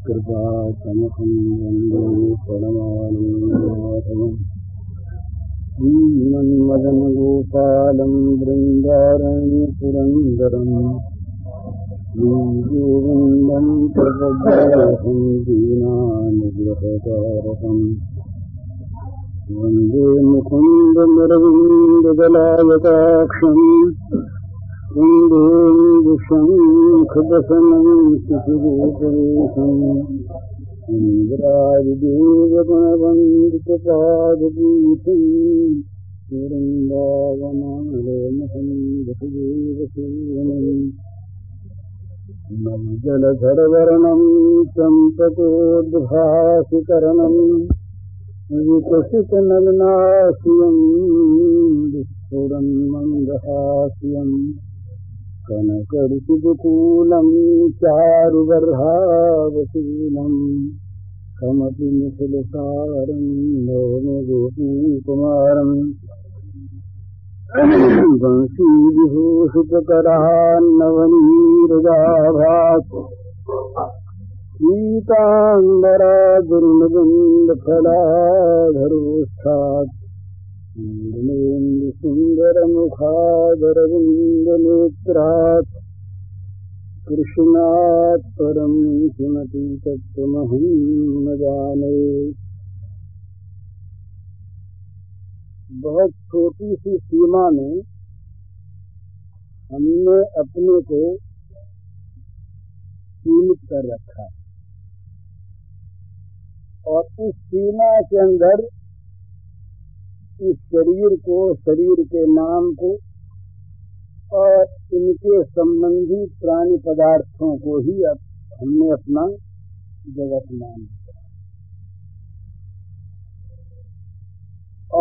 कृपातमहं वन्दे परमानन्दमाधवम् श्रीमन्मदनगोपालं बृन्दारण्यपुरन्दरम् श्रीगोविन्दं प्रपद्येऽहं दीनानुग्रहकारकम् वन्दे मुकुन्दमुरविन्ददलायताक्षम् इन्दुशङ्खदशनं शिशुरूपवेशम् इन्द्रादिदेवगणवन्दितपादपीठम् वृन्दावनालयमहं वसुदेवसेवनम् नवजलधरवर्णं चम्पकोद्भासिकरणम् विकसितनलनास्यं विस्फुरन्मन्दहास्यम् कनकरुचिदुकूलं चारुगर्हावशीलं कमपि निखिलसारं नौमि गोपीकुमारम् वंशीविभूषितकरान्नवनीरजाभात् पीताम्बरादुर्मदन्दफलाधरोष्ठात् पूर्णेन्दुसुन्दरमुखादरविन्दनेत्रात् कृष्णात् परं किमपि तत्त्वमहं न जाने। बहुत छोटी सी सीमा में हमने अपने को सीमित कर रखा है और उस सीमा के अंदर इस शरीर को, शरीर के नाम को और इनके संबंधी प्राणी पदार्थों को ही हमने अपना जगत मान लिया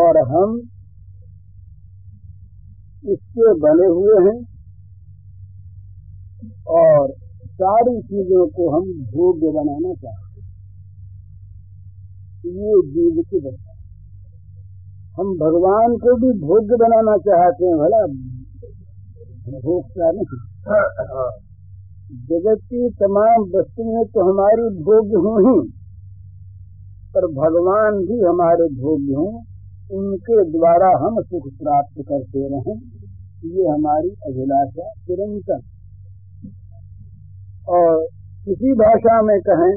और हम इसके बने हुए हैं और सारी चीजों को हम भोग्य बनाना चाहते हैं। ये जीव की दशा। हम भगवान को भी भोग्य बनाना चाहते हैं, भला भोगता नहीं। जगत की तमाम वस्तुएं तो हमारी भोग्य हों ही, पर भगवान भी हमारे भोग्य हों, उनके द्वारा हम सुख प्राप्त करते रहें, ये हमारी अभिलाषा चिरंतन। और किसी भाषा में कहें,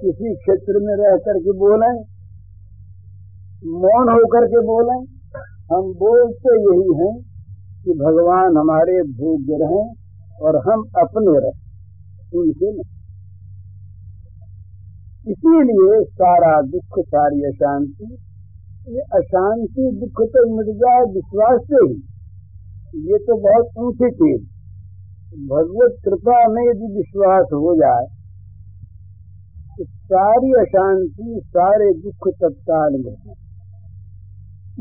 किसी क्षेत्र में रह करके बोलें, मौन होकर के बोलें, हम बोलते यही हैं कि भगवान हमारे भोग्य रहें और हम अपने रहें, उनके नहीं। इसीलिए सारा दुख, सारी अशांति, ये अशांति दुख तो मिट जाए विश्वास से ही, ये तो बहुत ऊंची चीज। भगवत कृपा में यदि विश्वास हो जाए तो सारी अशांति, सारे दुख तत्काल मिट जाए।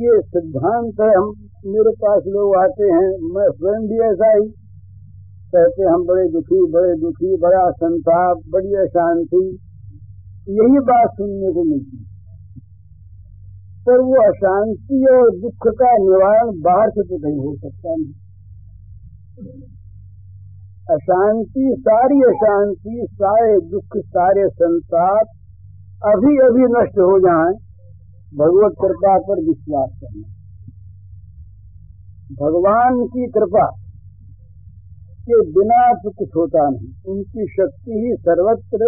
ये सिद्धांत है। हम मेरे पास लोग आते हैं, मैं स्वयं भी ऐसा ही कहते, हम बड़े दुखी, बड़ा संताप, बड़ी अशांति, यही बात सुनने को मिलती। पर वो अशांति और दुख का निवारण बाहर से तो नहीं हो सकता। नहीं, अशांति, सारी अशांति, सारे दुख, सारे संताप अभी अभी नष्ट हो जाएं, भगवत कृपा पर विश्वास करना। भगवान की कृपा के बिना तो कुछ होता नहीं। उनकी शक्ति ही सर्वत्र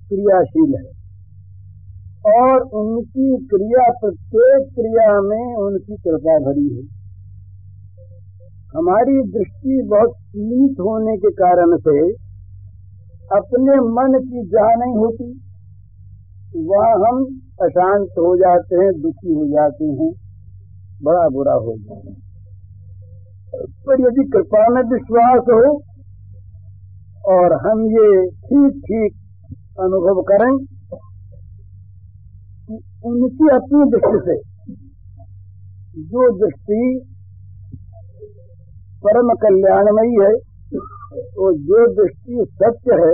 क्रियाशील है और उनकी क्रिया, प्रत्येक क्रिया में उनकी कृपा भरी है। हमारी दृष्टि बहुत सीमित होने के कारण से अपने मन की जहाँ नहीं होती, वहाँ हम अशांत हो जाते हैं, दुखी हो जाते हैं, बड़ा बुरा हो जाता है। पर यदि कृपा में विश्वास हो और हम ये ठीक अनुभव करें कि उनकी अपनी दृष्टि से, जो दृष्टि परम कल्याणमयी है, और जो दृष्टि सत्य है,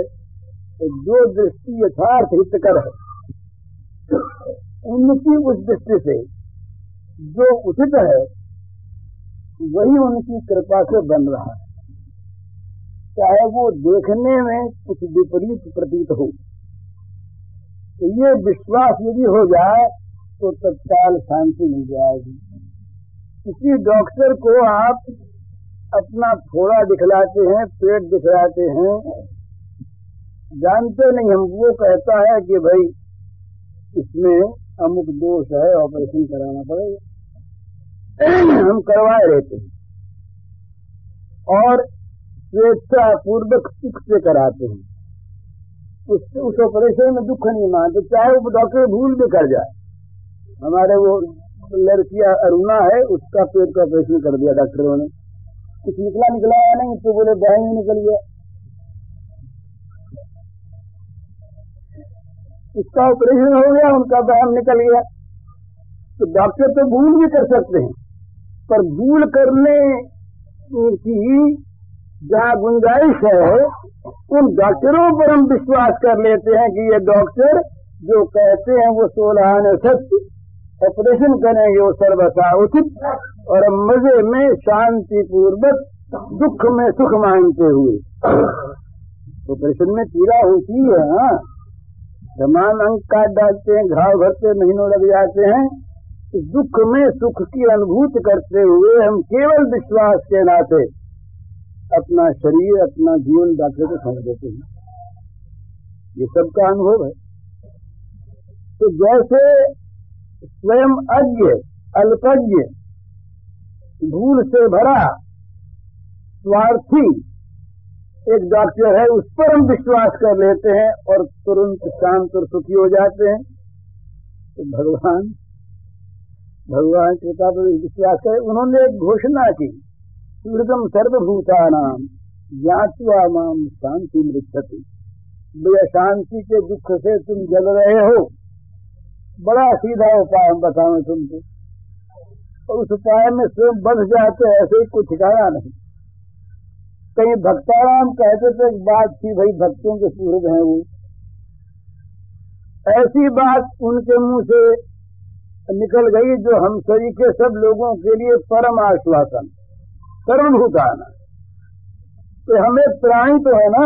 जो दृष्टि यथार्थ हितकर है, उनकी उस दृष्टि से जो उचित है वही उनकी कृपा से बन रहा है, चाहे वो देखने में कुछ विपरीत प्रतीत हो। तो ये विश्वास यदि हो जाए तो तत्काल शांति मिल जाएगी। किसी डॉक्टर को आप अपना फोड़ा दिखलाते हैं, पेट दिखलाते हैं, जानते नहीं हम, वो कहता है कि भाई इसमें अमुक दोष है, ऑपरेशन कराना पड़ेगा। हम करवाए रहते हैं और स्वेच्छा पूर्वक सुख से कराते हैं। उस ऑपरेशन में दुख नहीं मानते, चाहे वो डॉक्टर भूल भी कर जाए। हमारे वो लड़कियां अरुणा है, उसका पेट का ऑपरेशन कर दिया डॉक्टरों ने, कुछ निकला या नहीं, तो बोले बाहर नहीं निकल गया। उसका ऑपरेशन हो गया, उनका बाहर निकल गया। तो डॉक्टर तो भूल भी कर सकते हैं, पर भूल करने की जहाँ गुंजाइश है उन डॉक्टरों पर हम विश्वास कर लेते हैं कि ये डॉक्टर जो कहते हैं वो 16 सत्य, ऑपरेशन करेंगे वो सर्वथा उचित, और मजे में शांति पूर्वक दुख में सुख मानते हुए। ऑपरेशन में पीड़ा होती है, हाँ, तमाम अंग काट डालते हैं, घाव भरते महीनों लग जाते हैं। इस दुख में सुख की अनुभूति करते हुए हम केवल विश्वास के नाते अपना शरीर, अपना जीवन डॉक्टर को समझ देते हैं। ये सबका अनुभव है। तो जैसे स्वयं अज्ञ, अल्पज्ञ, भूल से भरा, स्वार्थी एक डॉक्टर है, उस पर हम विश्वास कर लेते हैं और तुरंत शांत और सुखी हो जाते हैं। तो भगवान कृपा पर विश्वास करें। उन्होंने एक घोषणा की, सूर्यम सर्वभूतानां ज्ञात्वा माम शांति मृच्छति। भैया शांति के दुख से तुम जल रहे हो, बड़ा सीधा उपाय हम बताएं तुमको, और उस उपाय में स्वयं बंध जाते, ऐसे ही कुछ ठिकाना नहीं। कहीं भक्ताराम कहते थे, एक बात थी भाई, भक्तों के सूरज हैं वो, ऐसी बात उनके मुंह से निकल गई जो हम सभी के सब लोगों के लिए परम आश्वासन, सर्वभूताना। तो हमें प्राणी तो है ना,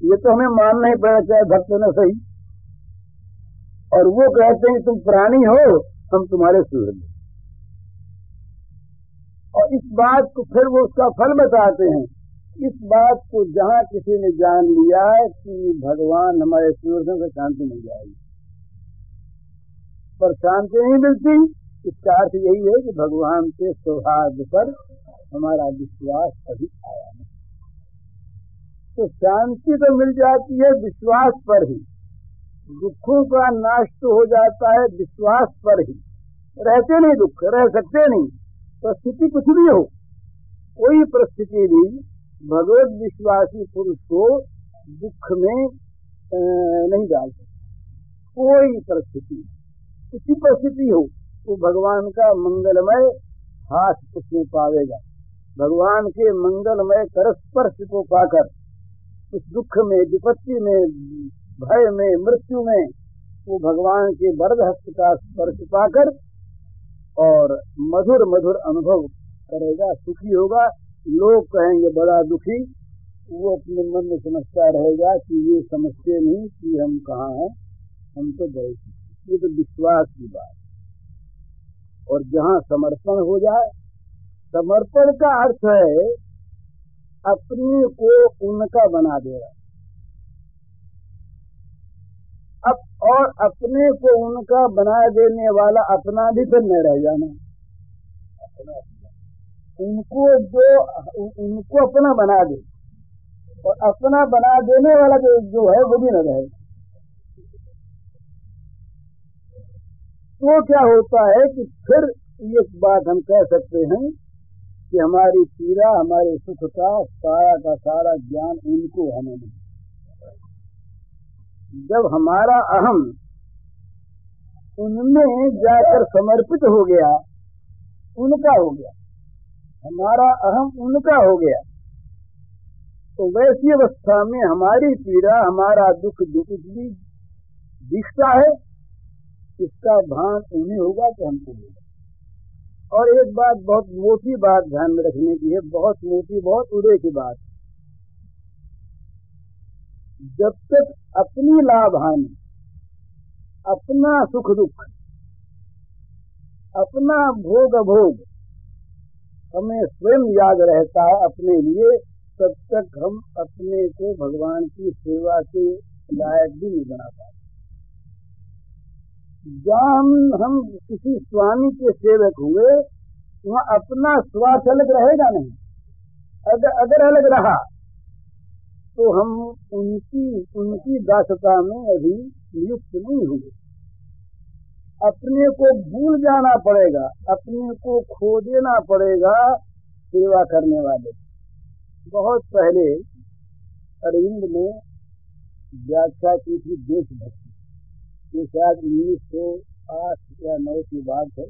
ये तो हमें मानना ही पड़ेगा, चाहे भक्त न सही। और वो कहते हैं कि तुम प्राणी हो, हम तुम्हारे सूरज हैं। और इस बात को फिर वो उसका फल बताते हैं। इस बात को जहां किसी ने जान लिया कि भगवान हमारे सूरज से शांति मिल जाएगी, पर शांति नहीं मिलती, इसका अर्थ यही है कि भगवान के सौभाग्य पर हमारा विश्वास अभी आया नहीं। तो शांति तो मिल जाती है विश्वास पर ही, दुखों का नाश तो हो जाता है विश्वास पर ही। रहते नहीं दुख, रह सकते नहीं, परिस्थिति कुछ भी हो, कोई परिस्थिति भी भगवत विश्वासी पुरुष को दुख में नहीं डाल सकती। कोई परिस्थिति, किसी परिस्थिति हो, वो भगवान का मंगलमय हाथ उसमें पावेगा। भगवान के मंगलमय करस्पर्श को पाकर उस दुख में, विपत्ति में, भय में, मृत्यु में वो भगवान के वरद हस्त का स्पर्श पाकर और मधुर मधुर अनुभव करेगा, सुखी होगा। लोग कहेंगे बड़ा दुखी, वो अपने मन में समझता रहेगा कि ये समझते नहीं कि हम कहाँ हैं, हम तो बड़े सुखी। ये तो विश्वास की बात। और जहाँ समर्पण हो जाए, समर्पण का अर्थ है अपने को उनका बना देना। अब और अपने को उनका बना देने वाला अपना भी फिर नहीं रह जाना, उनको अपना बना दे, और अपना बना देने वाला जो है वो भी न रहे। तो क्या होता है कि फिर एक बात हम कह सकते हैं कि हमारी पीड़ा, हमारे सुख का सारा ज्ञान उनको हमें नहीं। जब हमारा अहम उनमें जाकर समर्पित हो गया, उनका हो गया, हमारा अहम उनका हो गया, तो वैसी अवस्था में हमारी पीड़ा, हमारा दुख जो कुछ भी दिखता है, इसका भान उन्हें होगा कि हमको होगा। और एक बात, बहुत मोटी बात ध्यान में रखने की है, बहुत मोटी, बहुत उड़े की बात। जब तक अपनी लाभ हानि, अपना सुख दुख, अपना भोग अभोग हमें स्वयं याद रहता है अपने लिए, तब तक हम अपने को भगवान की सेवा के लायक भी नहीं बना पाते। जहाँ हम किसी स्वामी के सेवक हुए, वहाँ अपना स्वार्थ अलग रहेगा नहीं। अगर अलग रहा तो हम उनकी दासता में अभी नियुक्त नहीं हुए। अपने को भूल जाना पड़ेगा, अपने को खो देना पड़ेगा सेवा करने वाले। बहुत पहले अरविंद ने व्याख्या की थी देशभक्ति, ये शायद 1908 या 9 की बात है।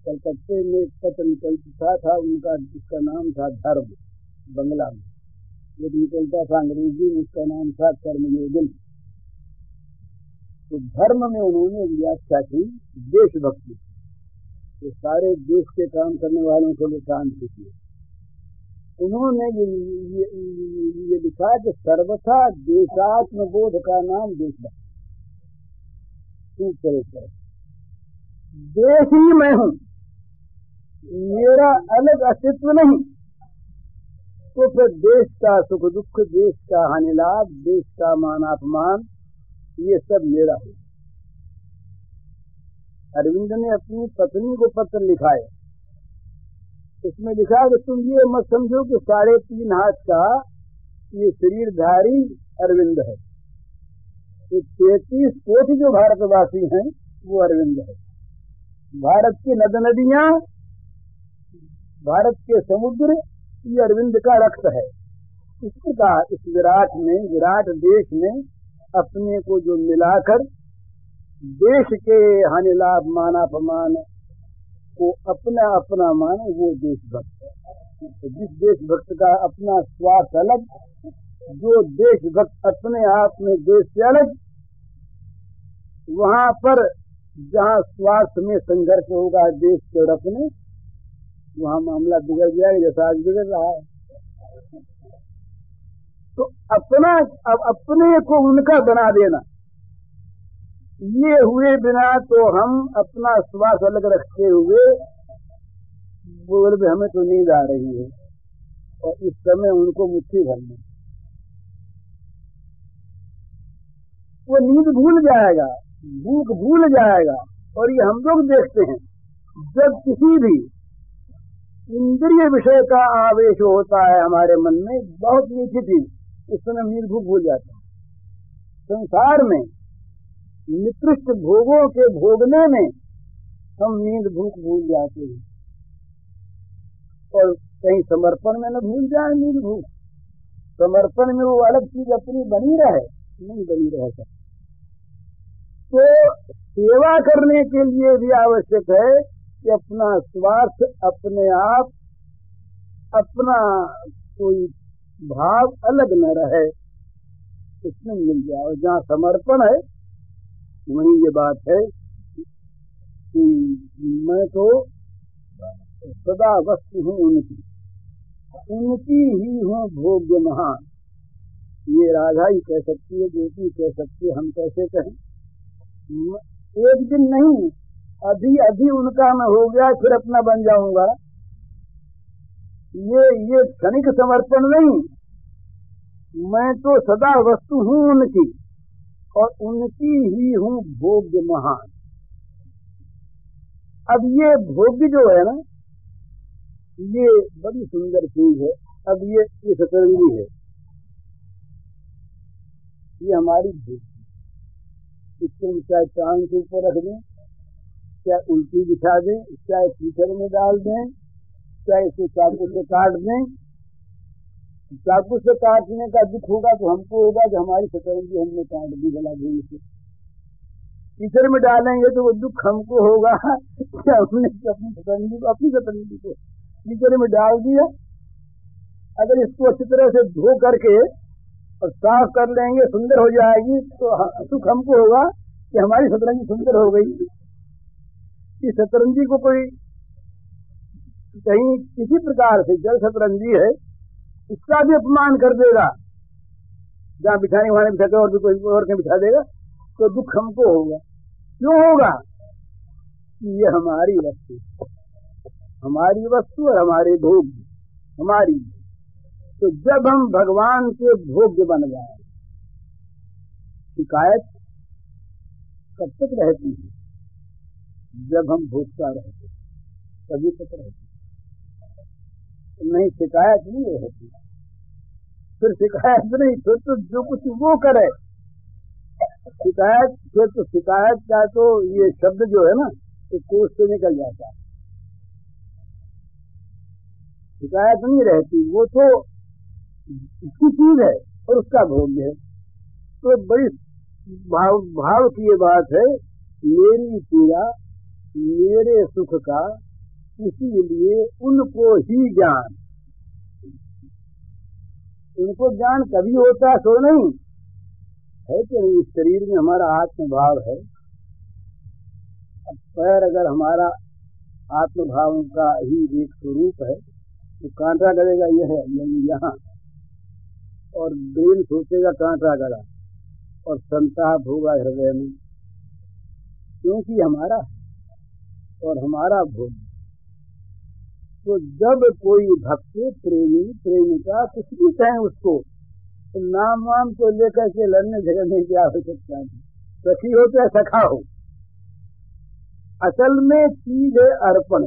कलकत्ते में एक पत्र निकलता था उनका, जिसका नाम था धर्म, बंगला में। ये निकलता था अंग्रेजी में, उसका नाम था कर्मयोगिन। तो धर्म में उन्होंने व्याख्या की देशभक्ति, तो सारे देश के काम करने वालों के लिए काम किए। उन्होंने ये लिखा कि सर्वथा देशात्म बोध का नाम देशभक्ति। देश ही मैं हूँ, मेरा अलग अस्तित्व नहीं, तो फिर देश का सुख दुख, देश का हानि लाभ, देश का मान अपमान, ये सब मेरा है। अरविंद ने अपनी पत्नी को पत्र लिखा है, इसमें लिखा कि तुम ये मत समझो कि 3.5 हाथ का ये शरीरधारी अरविंद है, ये 33 कोटि जो भारतवासी हैं वो अरविंद है। भारत की नद नदियां, भारत के समुद्र, ये अरविंद का रक्त है। इस प्रकार इस विराट में, विराट देश में अपने को जो मिलाकर देश के हानि लाभ मानापमान को अपना अपना माने, वो देशभक्त है। तो जिस देशभक्त का अपना स्वार्थ अलग, जो देशभक्त अपने आप में देश से अलग, वहां पर जहाँ स्वार्थ में संघर्ष होगा देश के और अपने, वहां मामला बिगड़ जाएगा, जैसा आज बिगड़ रहा है। तो अपना, अब अपने को उनका बना देना, ये हुए बिना तो हम अपना स्वार्थ अलग रखते हुए बोल भी हमें तो नींद आ रही है, और इस समय उनको मुट्ठी भरनी, वो नींद भूल जाएगा, भूख भूल जाएगा। और ये हम लोग देखते हैं, जब किसी भी इंद्रिय विषय का आवेश होता है हमारे मन में, बहुत मीठी चीज, उस समय नींद भूख भूल जाते हैं। संसार में निकृष्ट भोगों के भोगने में हम नींद भूख भूल जाते हैं, और कहीं समर्पण में न भूल जाए नींद भूख। समर्पण में वो अलग चीज अपनी बनी रहे, नहीं बनी रह सकती। तो सेवा करने के लिए भी आवश्यक है कि अपना स्वार्थ, अपने आप, अपना कोई भाव अलग न रहे, उसमें मिल जाए। और जहाँ समर्पण है वहीं ये बात है कि मैं तो सदा वस्तु हूँ उनकी, उनकी ही हूँ भोग्य महान। ये राधा ही कह सकती है, गोपी कह सकती है, हम कैसे कहें? एक दिन नहीं, अभी उनका मैं हो गया फिर अपना बन जाऊंगा, ये क्षणिक समर्पण नहीं। मैं तो सदा वस्तु हूँ उनकी, और उनकी ही हूँ भोग्य महान। अब ये भोग्य जो है ना, ये बड़ी सुंदर चीज है। अब ये सतरंगी है, ये हमारी भोग्य, इसको चाहे टांग के ऊपर रख दें, चाहे उल्टी बिछा दें, चाहे कीचड़ में डाल दें, चाहे इसे चाकू से काट दें। चाकू से काटने का दुख होगा तो हमको होगा कि हमारी सतरंगी हमने काट दी गला गई से। कीचड़ में डालेंगे तो वो दुख हमको होगा कि हमने अपनी सतरंगी को कीचड़ में डाल दिया। अगर इसको अच्छी तरह से धो करके और साफ कर लेंगे, सुंदर हो जाएगी, तो सुख हमको होगा कि हमारी सतरंगी सुंदर हो गई। इस सतरंगी को कोई कहीं किसी प्रकार से जल शतरंजी है इसका भी अपमान कर देगा, जहाँ बिठाने वहां बिठाते और भी कोई और कहीं बिठा देगा, तो दुख हमको होगा। क्यों होगा? कि ये हमारी वस्तु और हमारे भोग हमारी। तो जब हम भगवान के भोग्य बन जाए, शिकायत कब तक रहती है? जब हम भोगता रहते तभी तक रहती, नहीं शिकायत नहीं रहती। फिर शिकायत नहीं, फिर तो जो कुछ वो करे शिकायत, फिर तो शिकायत का तो ये शब्द जो है ना, ये कोष से निकल जाता है। शिकायत नहीं रहती, वो तो उसकी चीज है और उसका भोग्य है। तो बड़ी भाव की ये बात है, मेरी पीड़ा मेरे सुख का, इसीलिए उनको ही ज्ञान। उनको ज्ञान कभी होता है सो नहीं है कि नहीं। इस शरीर में हमारा आत्मभाव है, अब पैर अगर हमारा आत्मभाव का ही एक स्वरूप है तो कांटा गलेगा ये है यहाँ, और ब्रेन सोचेगा कांटा गला, और संताप होगा हृदय में, क्योंकि हमारा है और हमारा भोग। तो जब कोई भक्त प्रेमी प्रेमिका कुछ भी कहें उसको, तो नाम वाम को लेकर के लड़ने झगड़ने की आवश्यकता नहीं। सखी हो चाहे सखा हो, असल में चीज है अर्पण।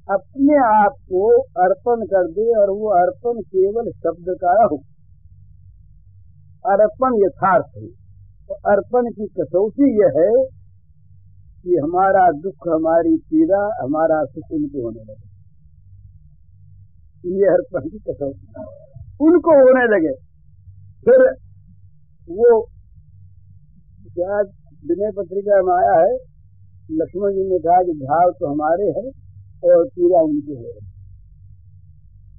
अपने आप को अर्पण कर दे, और वो अर्पण केवल शब्द का हो, अर्पण यथार्थ हो। तो अर्पण की कसौटी यह है कि हमारा दुख, हमारी पीड़ा, हमारा सुख उनको होने लगे। ये अर्पण की कसौटी उनको होने लगे। फिर वो शायद विनय पत्रिका में आया है, लक्ष्मण जी ने कहा कि घाव तो हमारे हैं और पीड़ा उनके हो रही,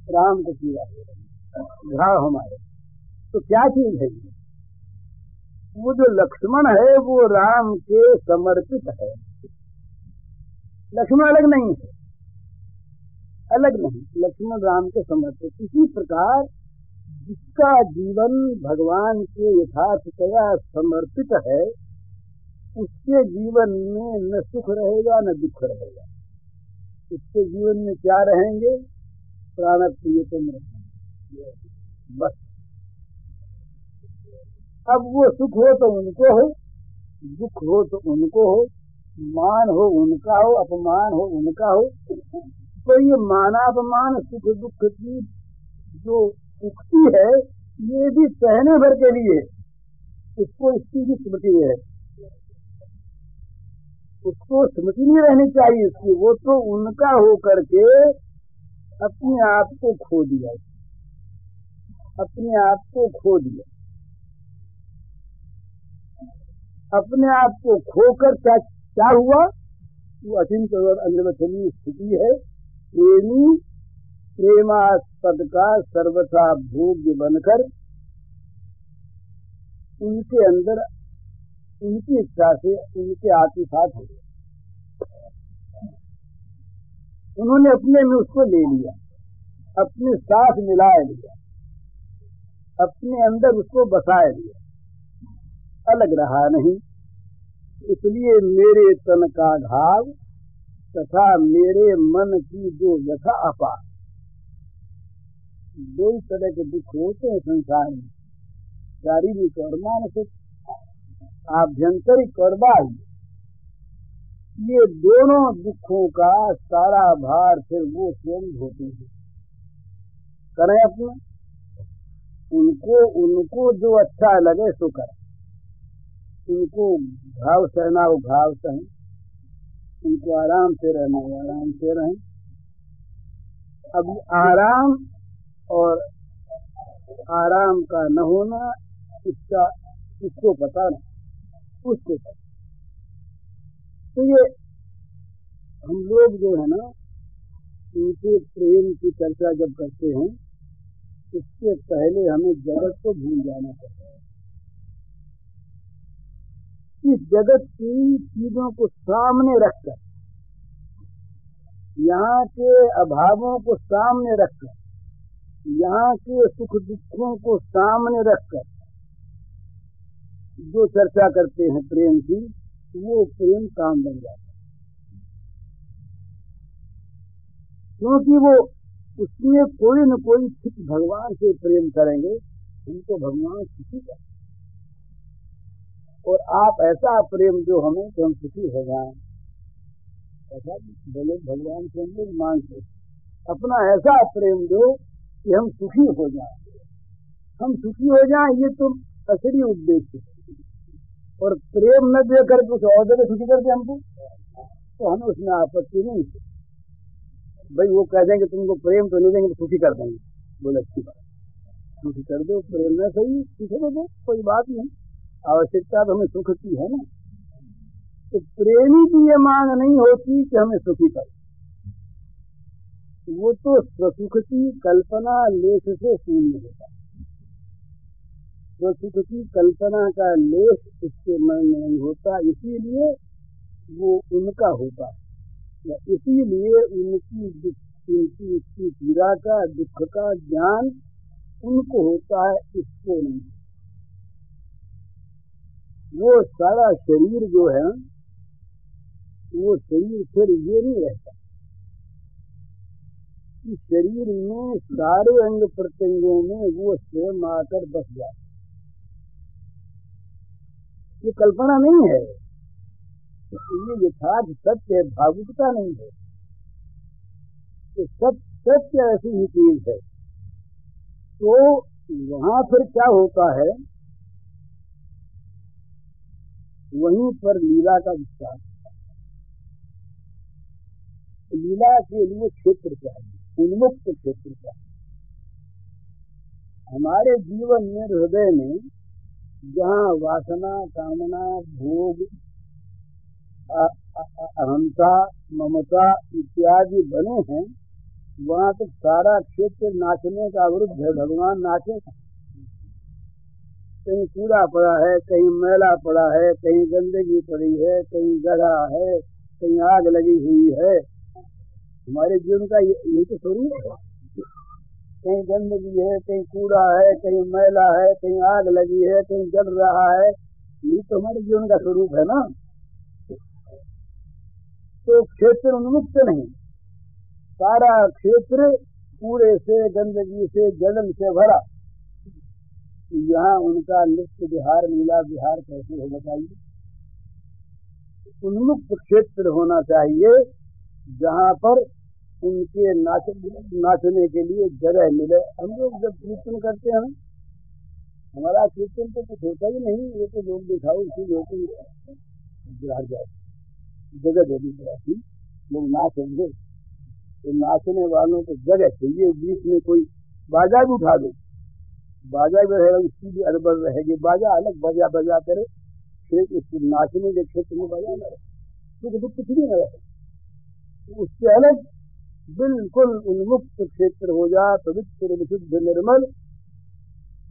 राम को पीड़ा हो रही, घाव हमारे। तो क्या चीज है? वो जो लक्ष्मण है वो राम के समर्पित है। लक्ष्मण अलग नहीं है, अलग नहीं, लक्ष्मण राम के समर्पित। इसी प्रकार जिसका जीवन भगवान के यथार्थतया समर्पित है, उसके जीवन में न सुख रहेगा न दुख रहेगा। उसके जीवन में क्या रहेंगे? प्राण प्रियतम रहेंगे, बस। अब वो सुख हो तो उनको हो, दुख हो तो उनको हो, मान हो उनका हो, अपमान हो उनका हो। तो ये मानापमान सुख दुख की जो उक्ति है, ये भी कहने भर के लिए, उसको इसकी भी स्मृति है, उसको स्मृति नहीं रहनी चाहिए इसकी। वो तो उनका हो करके अपने आप को खो दिया, अपने आप को खो दिया। अपने आप को खोकर क्या हुआ? वो अचिंत्य और अनिर्वचनीय स्थिति है। प्रेमी प्रेमास्पद का सर्वथा भोग्य बनकर उनके अंदर उनकी इच्छा से उनके आत्मसात हो गए। उन्होंने अपने में उसको ले लिया, अपने साथ मिलाए लिया, अपने अंदर उसको बसाए लिया, अलग रहा नहीं। इसलिए मेरे तन का घाव तथा मेरे मन की जो व्यथा अपार। दो ही तरह के दुख होते हैं संसार में, शारीरिक और मानसिक, आभ्यंतरिक और बाह्य। ये दोनों दुखों का सारा भार फिर वो स्वयं ढोते हैं। करें अपना, उनको जो अच्छा लगे सो करें। उनको घाव सहना हो घाव सहें, उनको आराम से रहना हो आराम से रहें। अब आराम और आराम का न होना, इसको पता नहीं, उसको पता। तो ये हम लोग जो है ना, उनके प्रेम की चर्चा जब करते हैं, इससे पहले हमें जगत को भूल जाना चाहिए। इस जगत की चीजों को सामने रखकर यहाँ के अभावों को सामने रखकर, यहाँ के सुख दुखों को सामने रखकर जो चर्चा करते हैं प्रेम की, वो प्रेम काम बन जाता है। क्योंकि वो उसमें कोई न कोई ठीक भगवान से प्रेम करेंगे, उनको भगवान सुखी करें। और आप ऐसा प्रेम दो हमें कि हम सुखी हो जाएं, ऐसा बोले भगवान से हम लोग मांगते, अपना ऐसा प्रेम दो कि हम सुखी हो जाएं। हम सुखी हो जाएं, ये तो असली उद्देश्य है। और प्रेम न देकर कुछ और देकर सुखी करते हमको, तो हमें उसमें आपत्ति नहीं है। भाई वो कह देंगे तुमको प्रेम तो नहीं देंगे, तो सुखी कर देंगे, बोले अच्छी बात, सुखी कर दो, प्रेम न सही सुखी दे दो, कोई बात नहीं, आवश्यकता तो हमें सुख की है ना। तो प्रेमी की ये मांग नहीं होती कि हमें सुखी कर, वो तो स्वसुख की कल्पना लेश से शून्य होता है। स्वसुख की कल्पना का लेश उसके मन में नहीं होता, इसीलिए वो उनका होता है, इसीलिए उनकी पीड़ा का, दुख का ज्ञान उनको होता है, इसको नहीं। वो सारा शरीर जो है, वो शरीर फिर ये नहीं रहता, इस शरीर में सारे अंग प्रत्यंगों में वो स्वयं आकर बस जाता। ये कल्पना नहीं है, ये यथार्थ सत्य है, भावुकता नहीं है। तो सत्य ऐसी ही चीज है। तो वहां फिर क्या होता है, वहीं पर लीला का विस्तार होता है। लीला के लिए क्षेत्र चाहिए, उन्मुक्त क्षेत्र चाहिए। हमारे जीवन में, हृदय में जहाँ वासना, कामना, भोग, अहंता, ममता इत्यादि बने हैं, वहाँ तक सारा क्षेत्र नाचने का विरुद्ध है। भगवान नाचे, कहीं कूड़ा पड़ा है, कहीं मैला पड़ा है, कहीं गंदगी पड़ी है, कहीं गढ़ा है, कहीं आग लगी हुई है। हमारे जीवन का यही तो स्वरूप है। कहीं गंदगी है, कहीं कूड़ा है, कहीं मैला है, कहीं आग लगी है, कहीं जल रहा है, यही तो हमारे जीवन का स्वरूप है ना। तो क्षेत्र उन्मुक्त नहीं, सारा क्षेत्र कूड़े से, गंदगी से, जलन से भरा। यहाँ उनका नृत्य विहार, लीला विहार कैसे हो बताइए। उन्मुक्त क्षेत्र होना चाहिए, जहाँ पर उनके नाचने के लिए जगह मिले। हम लोग जब कीर्तन करते हैं, हमारा कीर्तन तो कुछ होता ही नहीं, ये तो लोग दिखाओ, इसी लोग बिहार जाए जगह दे दी जाती, लोग नाचेंगे। तो नाचने वालों को जगह चाहिए, बीच में कोई बाजा भी उठा दो, बाजा भी रहेगा, उसकी भी अड़बड़ रहेगी। बाजा अलग बाजा बजा करे, फिर उस नाचने के क्षेत्र में बाजा न रहे, तो दुख कुछ भी न रहे। उससे अलग बिल्कुल उन्मुक्त क्षेत्र हो जाए, पवित्र, विशुद्ध, निर्मल,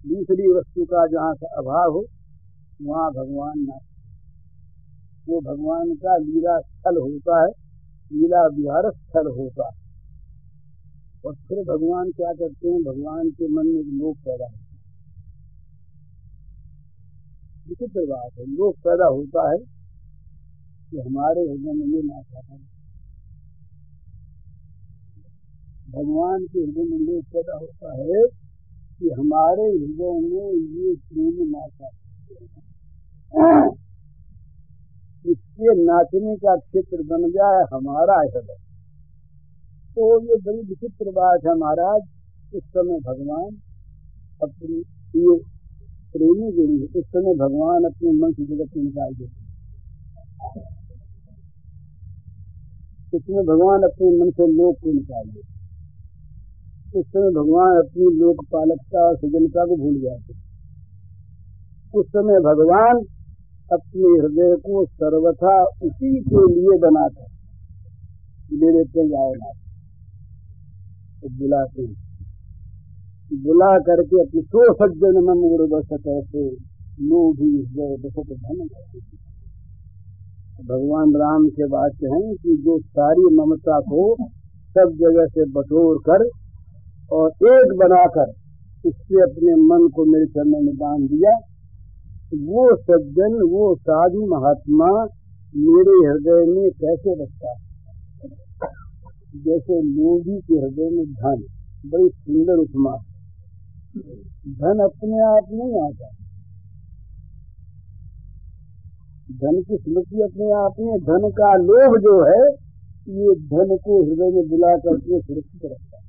दूसरी वस्तु का जहाँ का अभाव हो, वहाँ भगवान नाच, वो भगवान का लीला स्थल होता है, लीला विहार स्थल होता है। और फिर भगवान क्या करते हैं, भगवान के मन में लोक पैदा होता है। विचित्र बात है, लोक पैदा होता है कि हमारे हृदय में ये नाचा है। भगवान के हृदय में लोक पैदा होता है कि हमारे हृदय में ये प्रेम नाचा है। इसके नाचने का क्षेत्र बन जाए हमारा हृदय। तो ये बड़ी विचित्र बात है महाराज। उस समय भगवान अपनी ये प्रेमी गिरी है, उस समय भगवान अपने मन से जगत को निकाल देते हैं। उसमें भगवान अपने मन से लोक को निकाल देते हैं। उस समय भगवान अपनी लोकपालकता और सृजनता को भूल जाते। उस समय भगवान अपने हृदय को सर्वथा उसी के लिए बनाते, ले लेते जाएगा, तो बुलाते हैं, बुला करके अपनी सो सज्जन मन बस कैसे लो भी हृदय बसत धन। भगवान राम के वाक्य हैं कि जो सारी ममता को सब जगह से बटोर कर और एक बनाकर इससे अपने मन को मेरे चरणों में बांध दिया। वो सज्जन, वो साधु महात्मा मेरे हृदय में कैसे बसता है? जैसे लोभी के हृदय में धन। बड़ी सुंदर उपमा। धन अपने आप नहीं आता, धन की स्मृति अपने आप में। धन का लोभ जो है ये धन को हृदय में बुला करके सुरक्षित रखता है।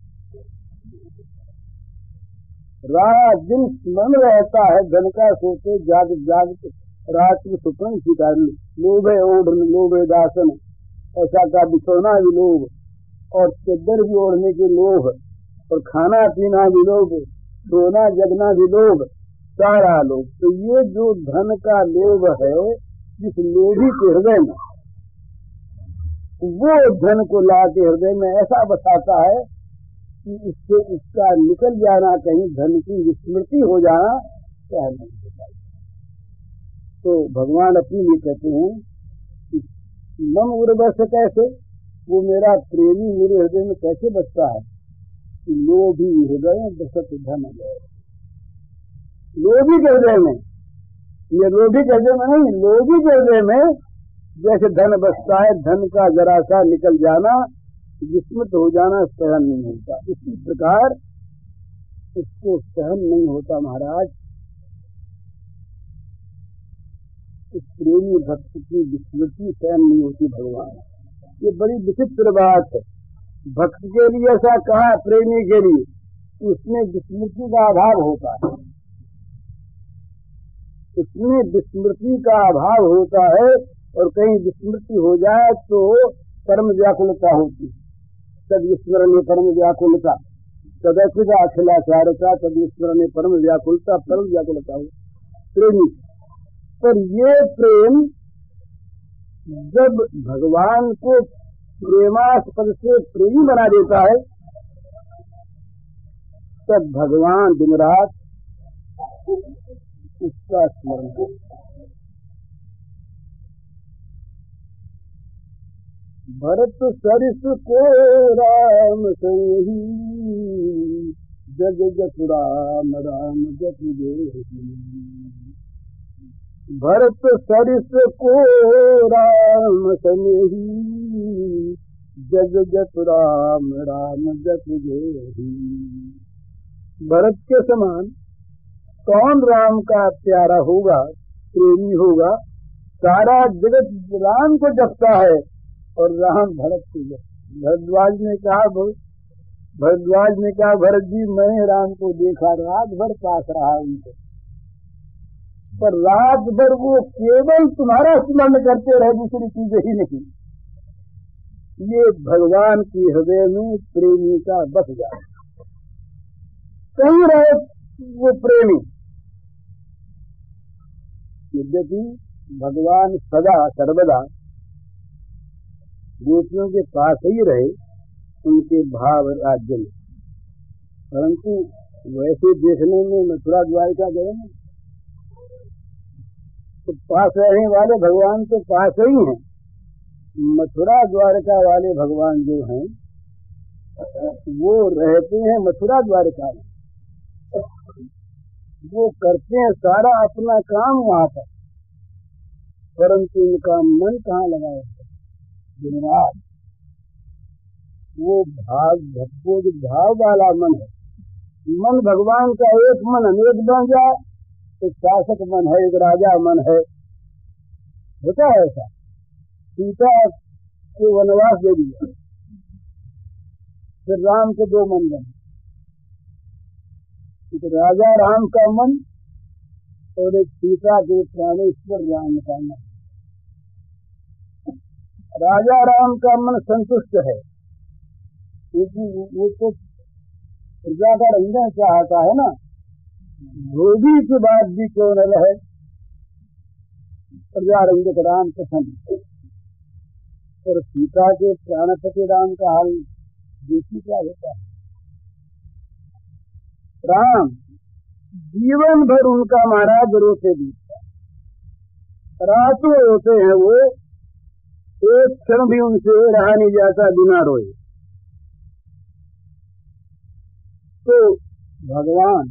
रात दिन स्मरण रहता है धन का, सोते जाग जाग रात में सुपन स्वीकार। लोभ है ओढ़, लोभ है दासन, ऐसा का बिछोना भी लोभ, और चद्दर भी ओढ़ने के लोभ, और खाना पीना भी लोभ, सोना जगना भी लोभ, सारा लोभ। तो ये जो धन का लोभ है जिस लोभी के हृदय में, वो धन को ला के हृदय में ऐसा बसाता है कि इससे इसका निकल जाना, कहीं धन की विस्मृति हो जाना सहन नहीं होता। तो भगवान अपने लिए कहते हैं कि मम उर्वश कैसे, वो मेरा प्रेमी मेरे हृदय में कैसे बसता है? लोभी हृदय बसत धन है। लोभी के हृदय में, ये लोभी के हृदय में नहीं, लोभी के हृदय में जैसे धन बसता है, धन का जरा सा निकल जाना, विस्मृत हो जाना सहन नहीं होता। इसी प्रकार उसको सहन नहीं होता महाराज, इस प्रेमी भक्त की विस्मृति सहन नहीं होती भगवान। ये बड़ी विचित्र बात है। भक्त के लिए ऐसा कहा, प्रेमी के लिए, उसमें विस्मृति का अभाव होता है। उसमें विस्मृति का अभाव होता है, और कहीं विस्मृति हो जाए तो परम व्याकुलता होती। तद विस्मरण परम व्याकुलता, तदकृत अखिलाचारता, तद विस्मरण परम व्याकुलता, परम व्याकुलता हो प्रेमी। पर ये प्रेम जब भगवान को प्रेमास्पद से प्रेमी बना देता है, तब भगवान दिन रात उसका स्मरण करता है। भरत सरिस को राम सही, जग जप राम राम जप देहि। भरत सरिस को राम सनेही, जग जप राम राम जप देहि। भरत के समान कौन राम का प्यारा होगा, प्रेमी होगा? सारा जगत राम को जपता है और राम भरत को जपता। भरद्वाज ने कहा भरत जी, मैंने राम को देखा, रात भर पास रहा उनको, पर रात भर वो केवल तुम्हारा स्मरण करते रहे, दूसरी चीजें ही नहीं। ये भगवान के हृदय में प्रेमी का बस जाए, कहीं रहे वो प्रेमी। यद्यपि भगवान सदा सर्वदा गोपियों के पास ही रहे, उनके भाव राज्य में, परंतु वैसे देखने में मथुरा द्वारिका गए ना, तो पास रहने वाले भगवान तो पास ही हैं। मथुरा द्वारिका वाले भगवान जो हैं वो रहते हैं मथुरा द्वारिका में, वो करते हैं सारा अपना काम वहां पर, परंतु उनका मन कहाँ लगा है? दिन रात वो भाव वाला मन है। मन भगवान का एक मन अनेक बन जाए, एक शासक मन है, एक राजा मन है, होता है ऐसा। सीता के वनवास दे दिया, फिर राम के दो मन बने, एक राजा राम का मन और एक सीता के प्राणेश्वर राम का मन। राजा राम का मन संतुष्ट है, क्योंकि वो तो प्रजा का रंजन चाहता है ना, भोगी के बाद भी क्यों न रहे, प्रजा रंजक राम पसंद। और सीता के प्राणपति राम का हाल देखिए क्या होता है। राम जीवन भर उनका महाराज रोते बीतता, रातों रोते हैं वो, एक क्षण भी उनसे रहा नहीं जाता बिना रोए। तो भगवान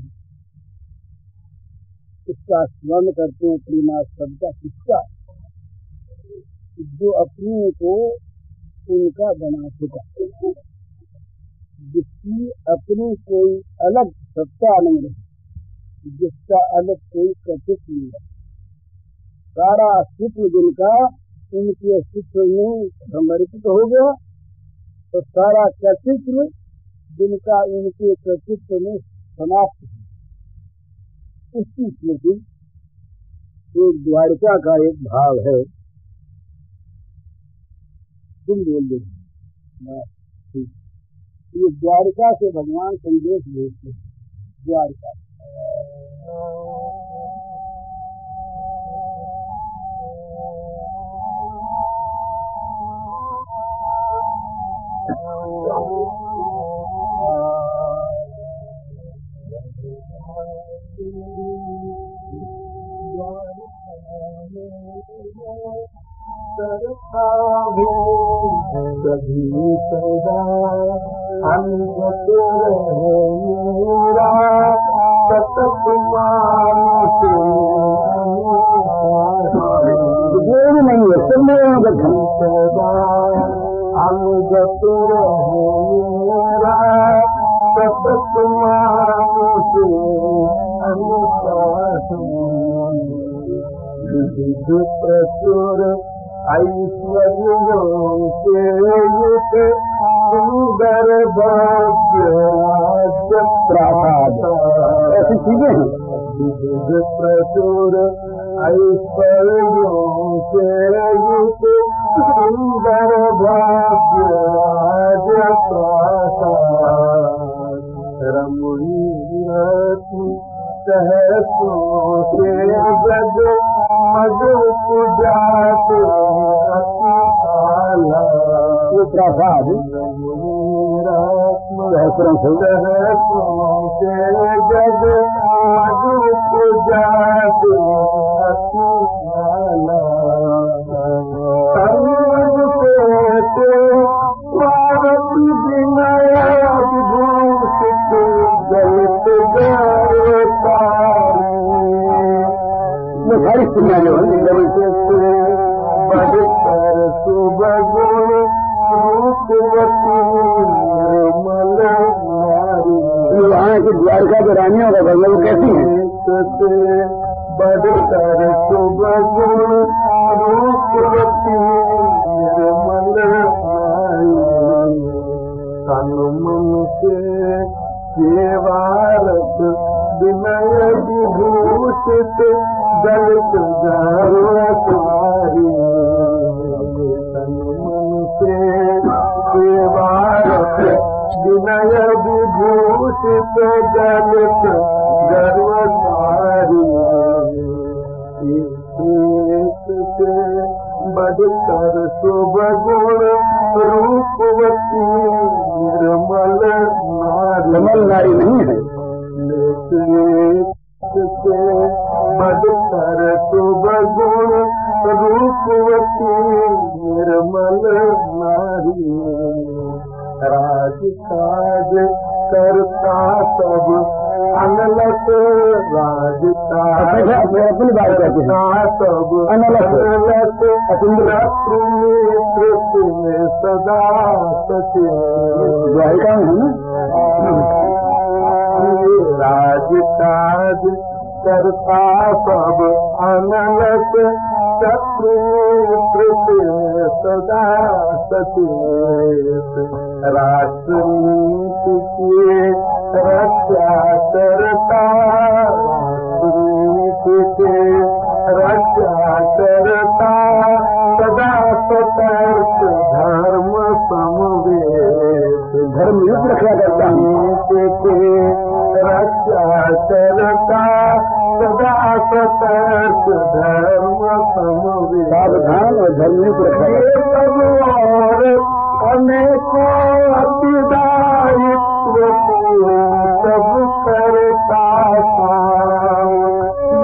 इसका स्मरण करते हैं प्रेमास्पद का किसका, जो अपने को उनका बना चुका, जिसकी अपनी कोई अलग सत्ता नहीं रही, जिसका अलग कोई कर्तृत्व नहीं है, सारा अस्तित्व जिनका उनके अस्तित्व में समर्पित हो गया, तो सारा कर्तृत्व जिनका उनके कर्तृत्व में समाप्त है। उसकी स्मृति एक द्वारिका का एक भाव है। तुम बोल दो ठीक, ये द्वारिका से भगवान संदेश भेजते हैं। द्वारिका कभी सदा अनगत रहे मेरा सतत नहीं है, सदा अनगत रहे मेरा सतत प्रचुर ऐश्वर्यों से युक्त सुंदर भव्य प्रासाद, ऐसी चीजें हैं। प्रचुर ऐश्वर्यों से युक्त सुंदर भव्य प्रासाद, रमणीय सहसों से जग मज पूजाते ये प्रासाद सहसों से जग मज पूजाते स्वागत विनय विभूषित जलित सारी दुनिया जो बढ़कर सुबगुण रूपवती निर्मल नारी, यहाँ की द्वारिका की रानियों का वर्णन कैसी है? बढ़कर सुबगुण रूपवती निर्मल नारी, तन मन से सेवारत विनय विभूषित दलित तुम्हारी, तन मन से सेवारत विनय विभूषित दलित गर्वसारी, से बढ़कर शुभगुण रूपवती निर्मल नारी, निर्मल नारी नहीं है, से बढ़कर शुभगुण रूपवती निर्मल नारी, राजकाज करता सब अनलक, राजकाज अपनी बात करते हैं सब अनलक कृति में सदा सचे, द्वारिका में है ना, राजकाज करता सब अनलक शत्रु कृति में सदा सचेत, राष्ट्र नीति की रक्षा करता, राष्ट्र नीति की रक्षा करता, सदा सतर्क धर्म समवेत, धर्म युद्ध रक्षा करता है, नीति की रक्षा करता, सदा सतर्क धर्म समवेत, सावधान और धर्म युद्ध रक्षा और अनेकों अतिदायित्व सब करता काम,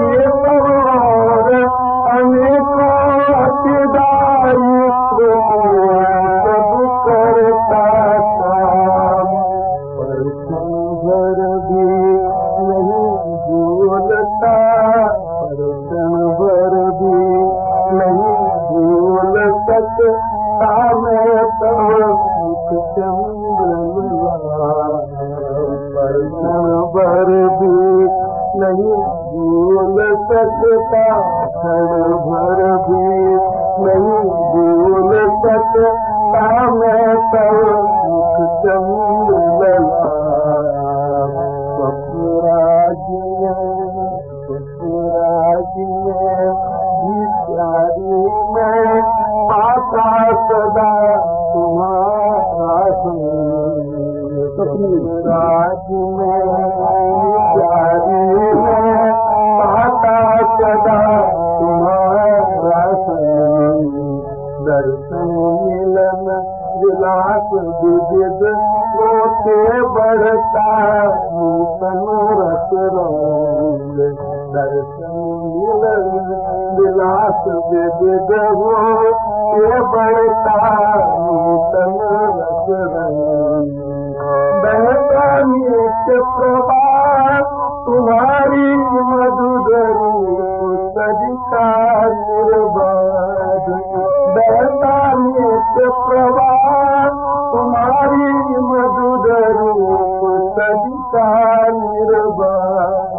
ये सब और अनेकों अतिदायित्व सब करता काम, पर भर भी नहीं भूलता, पर क्षण भर भी नहीं भूल सकता मैं तब मुख चंद्रमा, पर क्षण भर भी नहीं भूल सकता, क्षण भर भी नहीं भूल सकता मैं तब मुख चंद्रमा। स्वप्नराज में प्यारी मैं पाता सदा तुम्हारा स्वप्नराज में प्यारी मैं पाता सदा तुम्हारा दर्शन मिलन विलास विविध लोके बढ़ता नूतन रस रंग, दर्शन मिलन विलास विविध लोके बढ़ता नूतन रस रंग। बहता नित्य प्रभात तुम्हारी मधुर रूप सजिता निर्बाध, बहता नित्य प्रभात तुम्हारी मधुर रूप सजिता निर्बाध।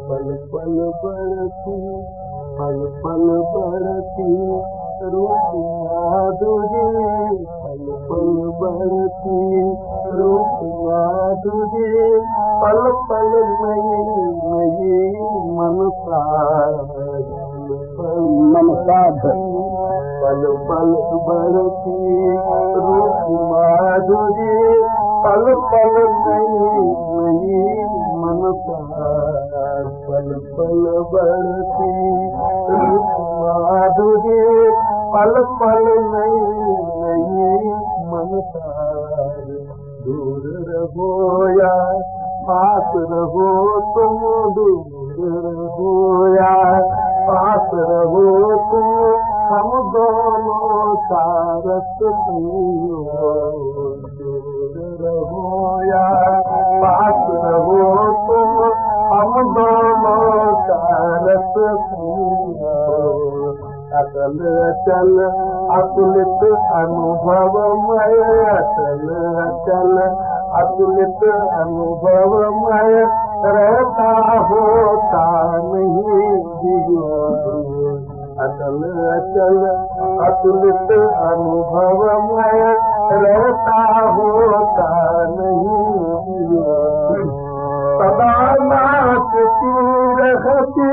पल पल बढ़ती, पल पल बढ़ती रूप माधुरी, पल पल बढ़ती रूप माधुरी, पल पल नई मनसा पल पल बढ़ती रूप माधुरी, पल पल नई मनसा, पल पल बढ़ती रूप माधुरी, पल पल नई मनसा। दूर रहो या पास रहो तुम, दूर रहो या पास रहो तुम, हम दोनों सारस पियो। दूर रहो या पास रहो तुम, हम दोनों सारस पियो। अतल अचल अतुलित अनुभवमय, अतल अचल अतुलित अनुभवमय, रहता होता नहीं जियो। अतल अचल अतुलित अनुभवमय, रहता होता नहीं जियो। सदा नाचती रहती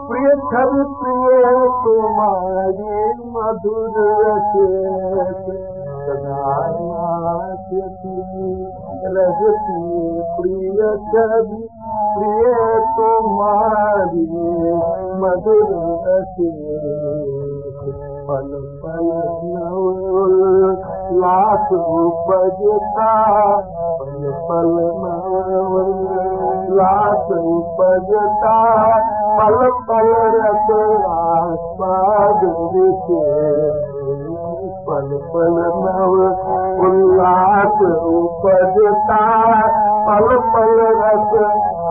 प्रिय छवि प्रिय तुम्हारी मधुर रचेत, सदा नाचती रहती प्रिय छवि प्रिय तुम्हारी मधुर रचेत। पल पल नव लाख उपजता, पल पल नव लाख उपजता, पल पल रस आस्वाद विशेष। पल पल नव उल्लास उपजता, पल पल रस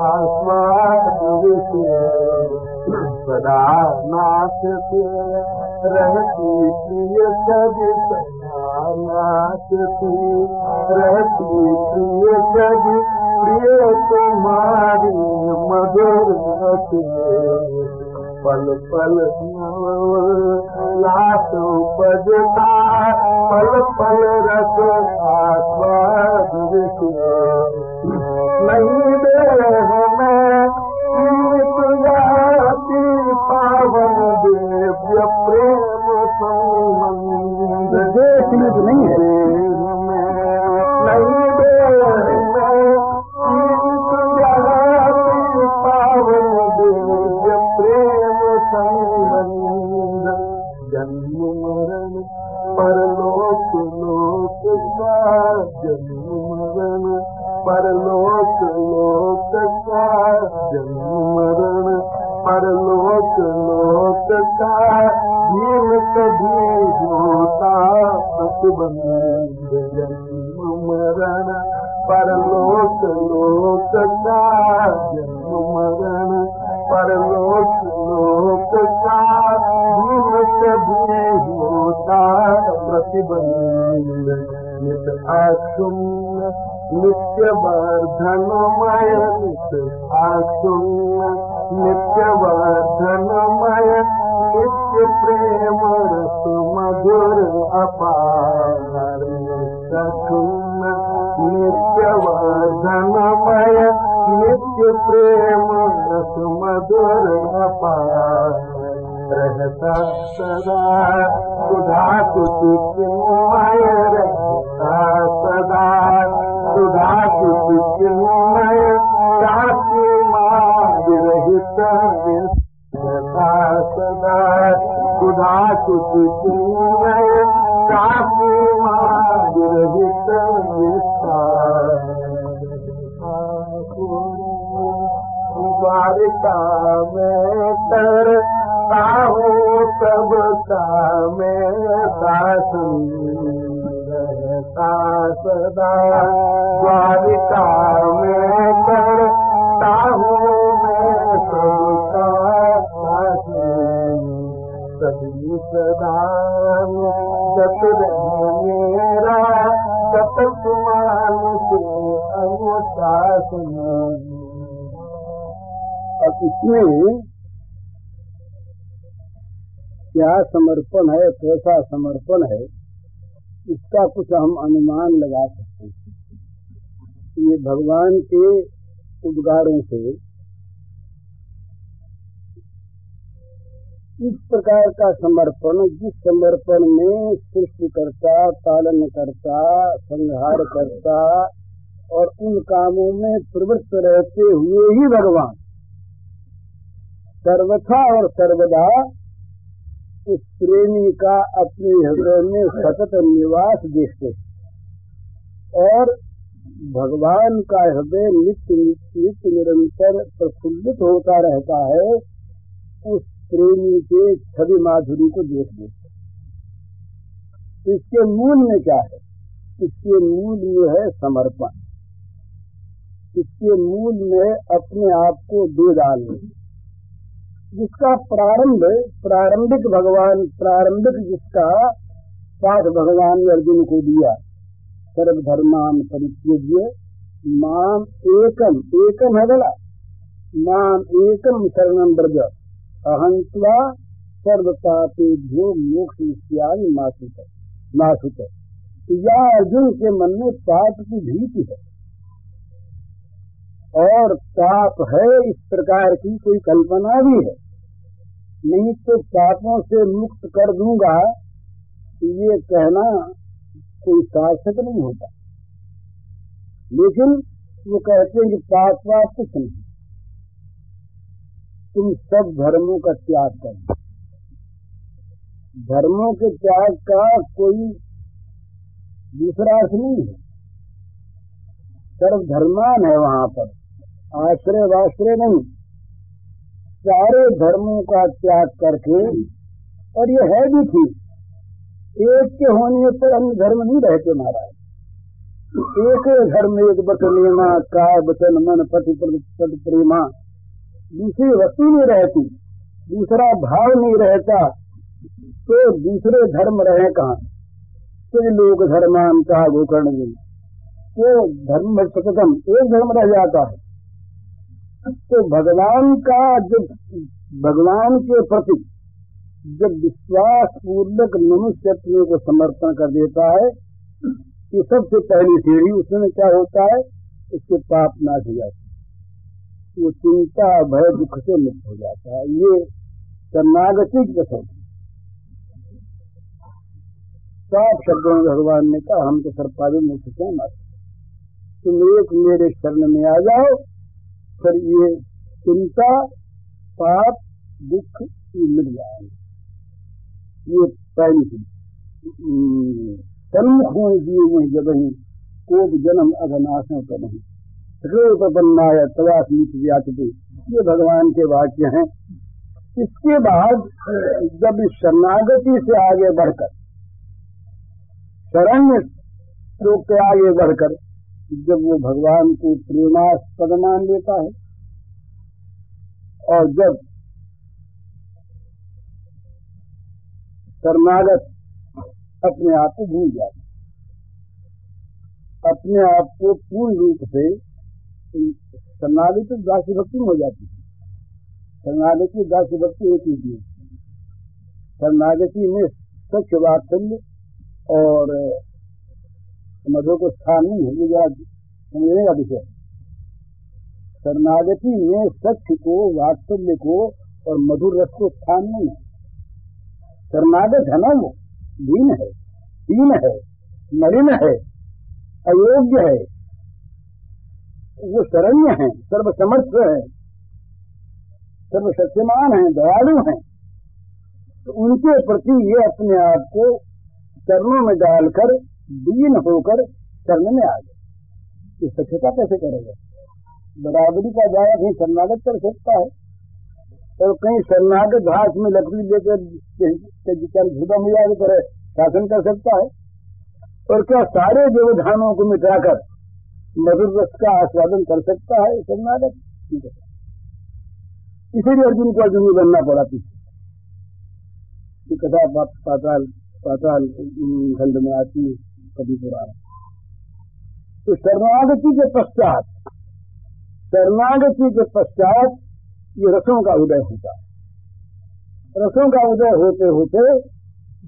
आस्वाद विशेष। सदा नाचते रहती प्रिय छवि, सदा नाचती रहती प्रिय छवि प्रिय तुम्हारी मधुर रचेत। पल पल लास उपजता, पल पल रस आस्वाद विशेष। नहीं देह में जाती पावन दिव्य प्रेम संबंध, देश नहीं है नहीं देह में पावन दिव्य प्रेम संबंध। जन्म मरण परलोक लोक का, जन्म मरण परलोक लोक का, जन्म मरण परलोक लोक का, जीव कभी होता प्रतिबंध। जन्म मरण परलोक लोक का जन्म मरण परलोक लोक का भी होता प्रतिबंध नित आशुन्य नित्य वर्धनमय नित आशुन्य नित्य वर्धनमय नित्य प्रेम रस मधुर अपार नित्य नित्य वर्धनमय नित्य प्रेम रस मधुर अपार रहता सदा सुधा कुचिन्मय रहता सदा सुधा कुचिन्मय काशी माद रहित रहता सदा सुधा कुचिन्मय काशी माद रहित द्वारिका में करता हूँ सब काम शासन रहता सदा द्वारिका में करता हूँ मैं सबका शासन सभी सदा सत मेरा सतत मान से अनुशासन। अब इसमें क्या समर्पण है, कैसा समर्पण है, इसका कुछ हम अनुमान लगा सकते हैं। ये भगवान के उद्गारों से इस प्रकार का समर्पण, जिस समर्पण में सृष्टिकर्ता, पालनकर्ता, संहारकर्ता और उन कामों में प्रवृत्त रहते हुए ही भगवान सर्वथा और सर्वदा उस प्रेमी का अपने हृदय में सतत निवास देखते और भगवान का हृदय नित्य निरंतर प्रफुल्लित होता रहता है उस प्रेमी के छवि माधुरी को देख देखते। तो इसके मूल में क्या है? इसके मूल में है समर्पण। इसके मूल में अपने आप को दे डालना, जिसका प्रारंभिक जिसका पाठ भगवान ने अर्जुन को दिया, सर्वधर्मान परित्यज्य माम एकम, एकम है बोला, माम एकम शरणं व्रज अहं त्वा सर्वपापेभ्यो मोक्षयिष्यामि मा शुचः। तो यह अर्जुन के मन में पाप की भीति है और पाप है इस प्रकार की कोई कल्पना भी है नहीं, तो पापों से मुक्त कर दूंगा ये कहना कोई सार्थक नहीं होता। लेकिन वो कहते हैं कि पाप कुछ नहीं, तुम सब धर्मों का त्याग करो। धर्मों के त्याग का कोई दूसरा अर्थ नहीं है। सर्वधर्मान है वहां पर, आश्रय वाश्रय नहीं, सारे धर्मों का त्याग करके। और ये है भी ठीक, एक के होने पर अन्य धर्म नहीं रहते महाराज। एक धर्म एक वचन लेना, काय वचन मन पति पद प्रेमा, दूसरी वस्तु नहीं रहती, दूसरा भाव नहीं रहता, तो दूसरे धर्म रहे कहाँ? तो लोक धर्मान कहा गोकर्ण जी, तो धर्म सततम एक धर्म रह जाता है। तो भगवान का जब भगवान के प्रति जब विश्वास पूर्वक मनुष्य अपने को समर्पण कर देता है, ये सबसे पहली सीढ़ी, उसमें क्या होता है? उसके पाप नाश हो जाते हैं, वो चिंता भय दुख से मुक्त हो जाता है। ये शरणागति की कसौटी। साफ शब्दों में भगवान ने कहा, हम तो सर्पादि मुक्त से मारे, तुम एक मेरे शरण में आ जाओ, फिर ये चिंता पाप दुख ये मिट जाएंगे। ये पहली चीज। सन्मुख होने दिए हुए जब ही कोप जन्म अघनाशों का नहीं प्रपन्नाय तवास्मित व्याचते, ये भगवान के वाक्य हैं। इसके बाद जब इस शरणागति से आगे बढ़कर शरण्य लोग के आगे बढ़कर जब वो भगवान को प्रेमास्पद मान लेता है और जब शरणागत अपने आप को भूल जाता, अपने आप को पूर्ण रूप से शरणागति दास्य भक्ति में हो जाती है। शरणागति दास्य भक्ति एक ही चीज। शरणागति में सच वात्सल्य और मधुर को स्थान नहीं है, ये जरा समझने का विषय। शरणागति में सच को, वात्सल्य को और मधुर रस को स्थान नहीं है। शरणागत है ना, वो दीन है, हीन है, मलिन है, अयोग्य है, वो शरण्य है, सर्वसमर्थ है, सर्वशक्तिमान है, दयालु है। तो उनके प्रति ये अपने आप को चरणों में डालकर दीन होकर शरण में आ गए। ये सख्यता कैसे करेगा? बराबरी का जाया कहीं शरणागत कर सकता है, और कहीं शरणागत हाथ में लकड़ी लेकर झुदा मिला कर शासन कर सकता है? और क्या सारे व्यवधानों को मिटाकर मधुर रस का आस्वादन कर सकता है शरणागत? ठीक है। इसीलिए अर्जुन को अर्जुन बनना पड़ा। पीछे कथा पाताल खंड में आती है कभी पुराण। तो शरणागति के पश्चात ये रसों का उदय होता है। रसों का उदय होते होते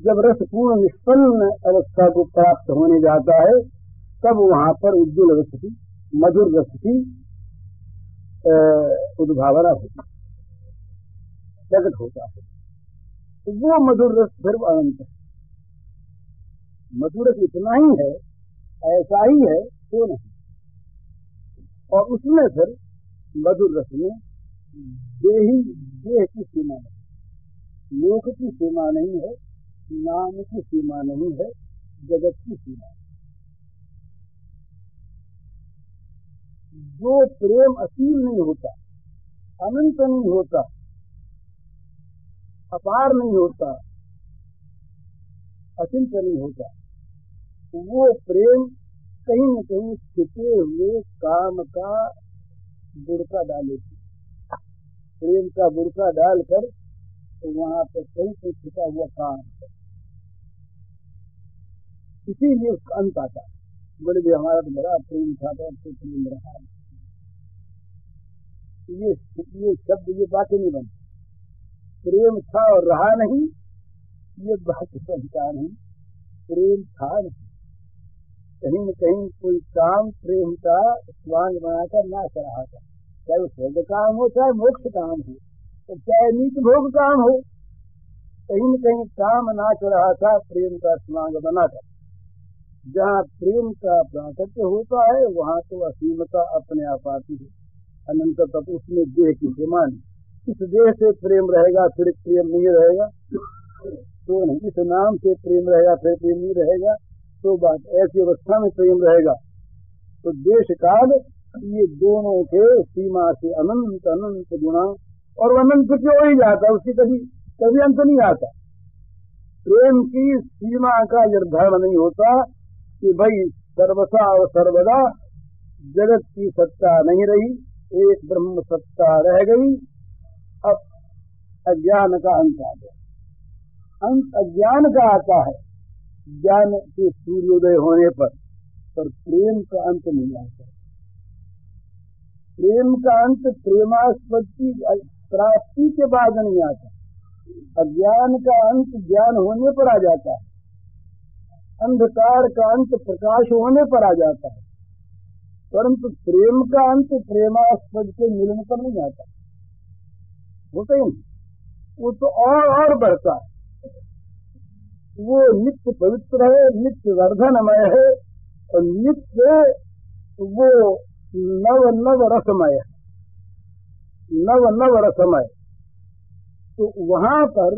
जब रस पूर्ण निष्पन्न अवस्था को प्राप्त होने जाता है, तब वहां पर उज्ज्वल रस की, मधुर रस की उद्भावना होती, प्रकट होता है। तो वो मधुर रस फिर अनंत है। मधुर रस इतना ही है, ऐसा ही है तो नहीं। और उसमें फिर मधुर रस में देह की सीमा नहीं, लोक की सीमा नहीं है, नाम की सीमा नहीं है, जगत की सीमा है। जो प्रेम असीम नहीं होता, अनंत नहीं होता, अपार नहीं होता, अचिंत नहीं होता, वो प्रेम कहीं न कहीं छिपे हुए काम का बुड़का डालेगी। प्रेम का बुड़का डालकर तो वहां पर कहीं से छिपा हुआ काम है, इसीलिए उसका अंत आता है। बोले भी हमारा तो बड़ा प्रेम था, तो प्रेम रहा है। ये शब्द, ये बातें नहीं बनती। प्रेम था और रहा नहीं, ये बात संस्कार नहीं। प्रेम था नहीं, कहीं न कहीं कोई काम प्रेम का स्वांग बनाकर नाच रहा था। चाहे वो स्वर्ग काम हो, चाहे मोक्ष काम हो, तो चाहे नीच भोग काम हो, कहीं न कहीं काम नाच रहा था प्रेम का स्वांग बनाकर। जहाँ प्रेम का प्राकट्य होता है वहाँ तो असीमता अपने आप आती है, अनंत तक। उसमें देह की सीमा नहीं। इस देह से प्रेम रहेगा फिर प्रेम नहीं रहेगा तो नहीं, इस नाम से प्रेम रहेगा फिर प्रेम नहीं रहेगा तो बात। ऐसी अवस्था में प्रेम रहेगा तो देश काल ये दोनों के सीमा से अनंत अनंत गुणा, और अनंत क्यों ही जाता, उसकी कभी अंत नहीं आता। प्रेम की सीमा का निर्धारण नहीं होता कि भाई सर्वथा और सर्वदा जगत की सत्ता नहीं रही, एक ब्रह्म सत्ता रह गई। अब अज्ञान का अंत आ गया। अंत अज्ञान का आता है ज्ञान के सूर्योदय होने पर प्रेम का अंत नहीं आता। प्रेम का अंत प्रेमास्पद की प्राप्ति के बाद नहीं आता। अज्ञान का अंत ज्ञान होने पर आ जाता है, अंधकार का अंत प्रकाश होने पर आ जाता है, परंतु प्रेम का अंत प्रेमास्पद के मिलने पर नहीं आता। होता ही नहीं, वो तो और बढ़ता है। वो नित्य पवित्र है, नित्य वर्धनमय है, और नित्य वो नव रसमय है, नव रसमय। तो वहां पर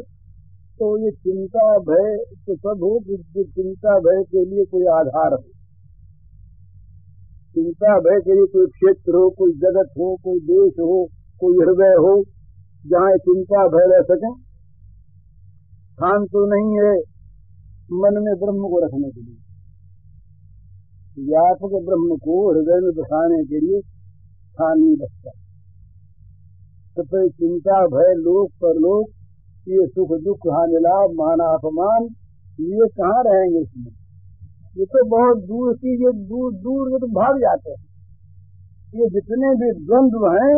तो ये चिंता भय तो सब हो, चिंता भय के लिए कोई आधार हो, चिंता भय के लिए कोई क्षेत्र हो, कोई जगत हो, कोई देश हो, कोई हृदय हो जहाँ चिंता भय रह सके। स्थान तो नहीं है मन में ब्रह्म को रखने के लिए। व्यापक ब्रह्म को हृदय में बसाने के लिए स्थान नहीं बचता। तो फिर चिंता, भय, लोक परलोक, ये सुख दुख, हानि लाभ, माना अपमान, ये कहाँ रहेंगे इसमें? ये तो बहुत दूर की, ये दूर दूर तो भाग जाते हैं। ये जितने भी द्वंद्व हैं,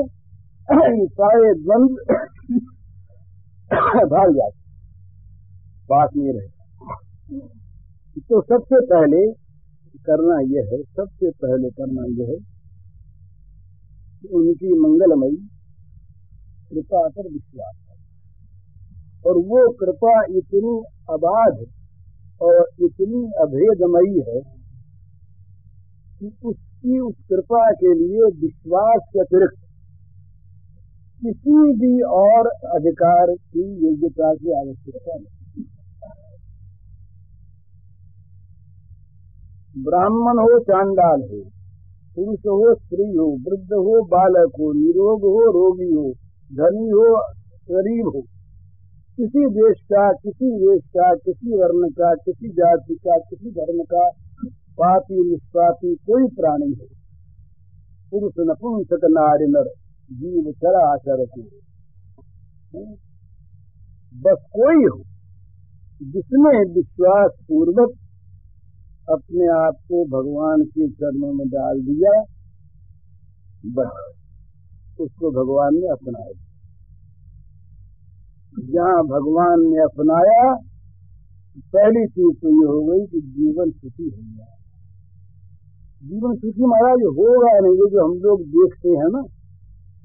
ये सारे द्वंद्व भाग जाते, पास नहीं रहे। तो सबसे पहले करना यह है, सबसे पहले करना यह है कि उनकी मंगलमयी कृपा पर विश्वास है। और वो कृपा इतनी अबाध और इतनी अभेदमयी है कि उसकी, उस कृपा के लिए विश्वास के अतिरिक्त किसी भी और अधिकार की, योग्यता की आवश्यकता नहीं। ब्राह्मण हो चांडाल हो, पुरुष हो स्त्री हो, वृद्ध हो बालक हो, निरोग हो रोगी हो, धनी हो गरीब हो, किसी देश का, किसी वेश का, किसी वर्ण का, किसी जाति का, किसी धर्म का, पापी निष्पापी कोई प्राणी हो, पुरुष नपुंसक नारी नर जीव चराचर के, बस कोई हो जिसने विश्वास पूर्वक अपने आप को भगवान के चरणों में डाल दिया, बस उसको भगवान ने अपनाया। जहाँ भगवान ने अपनाया, पहली चीज तो ये हो गई कि जीवन सुखी हो गया। जीवन सुखी महाराज होगा नहीं, ये जो हम लोग देखते हैं ना,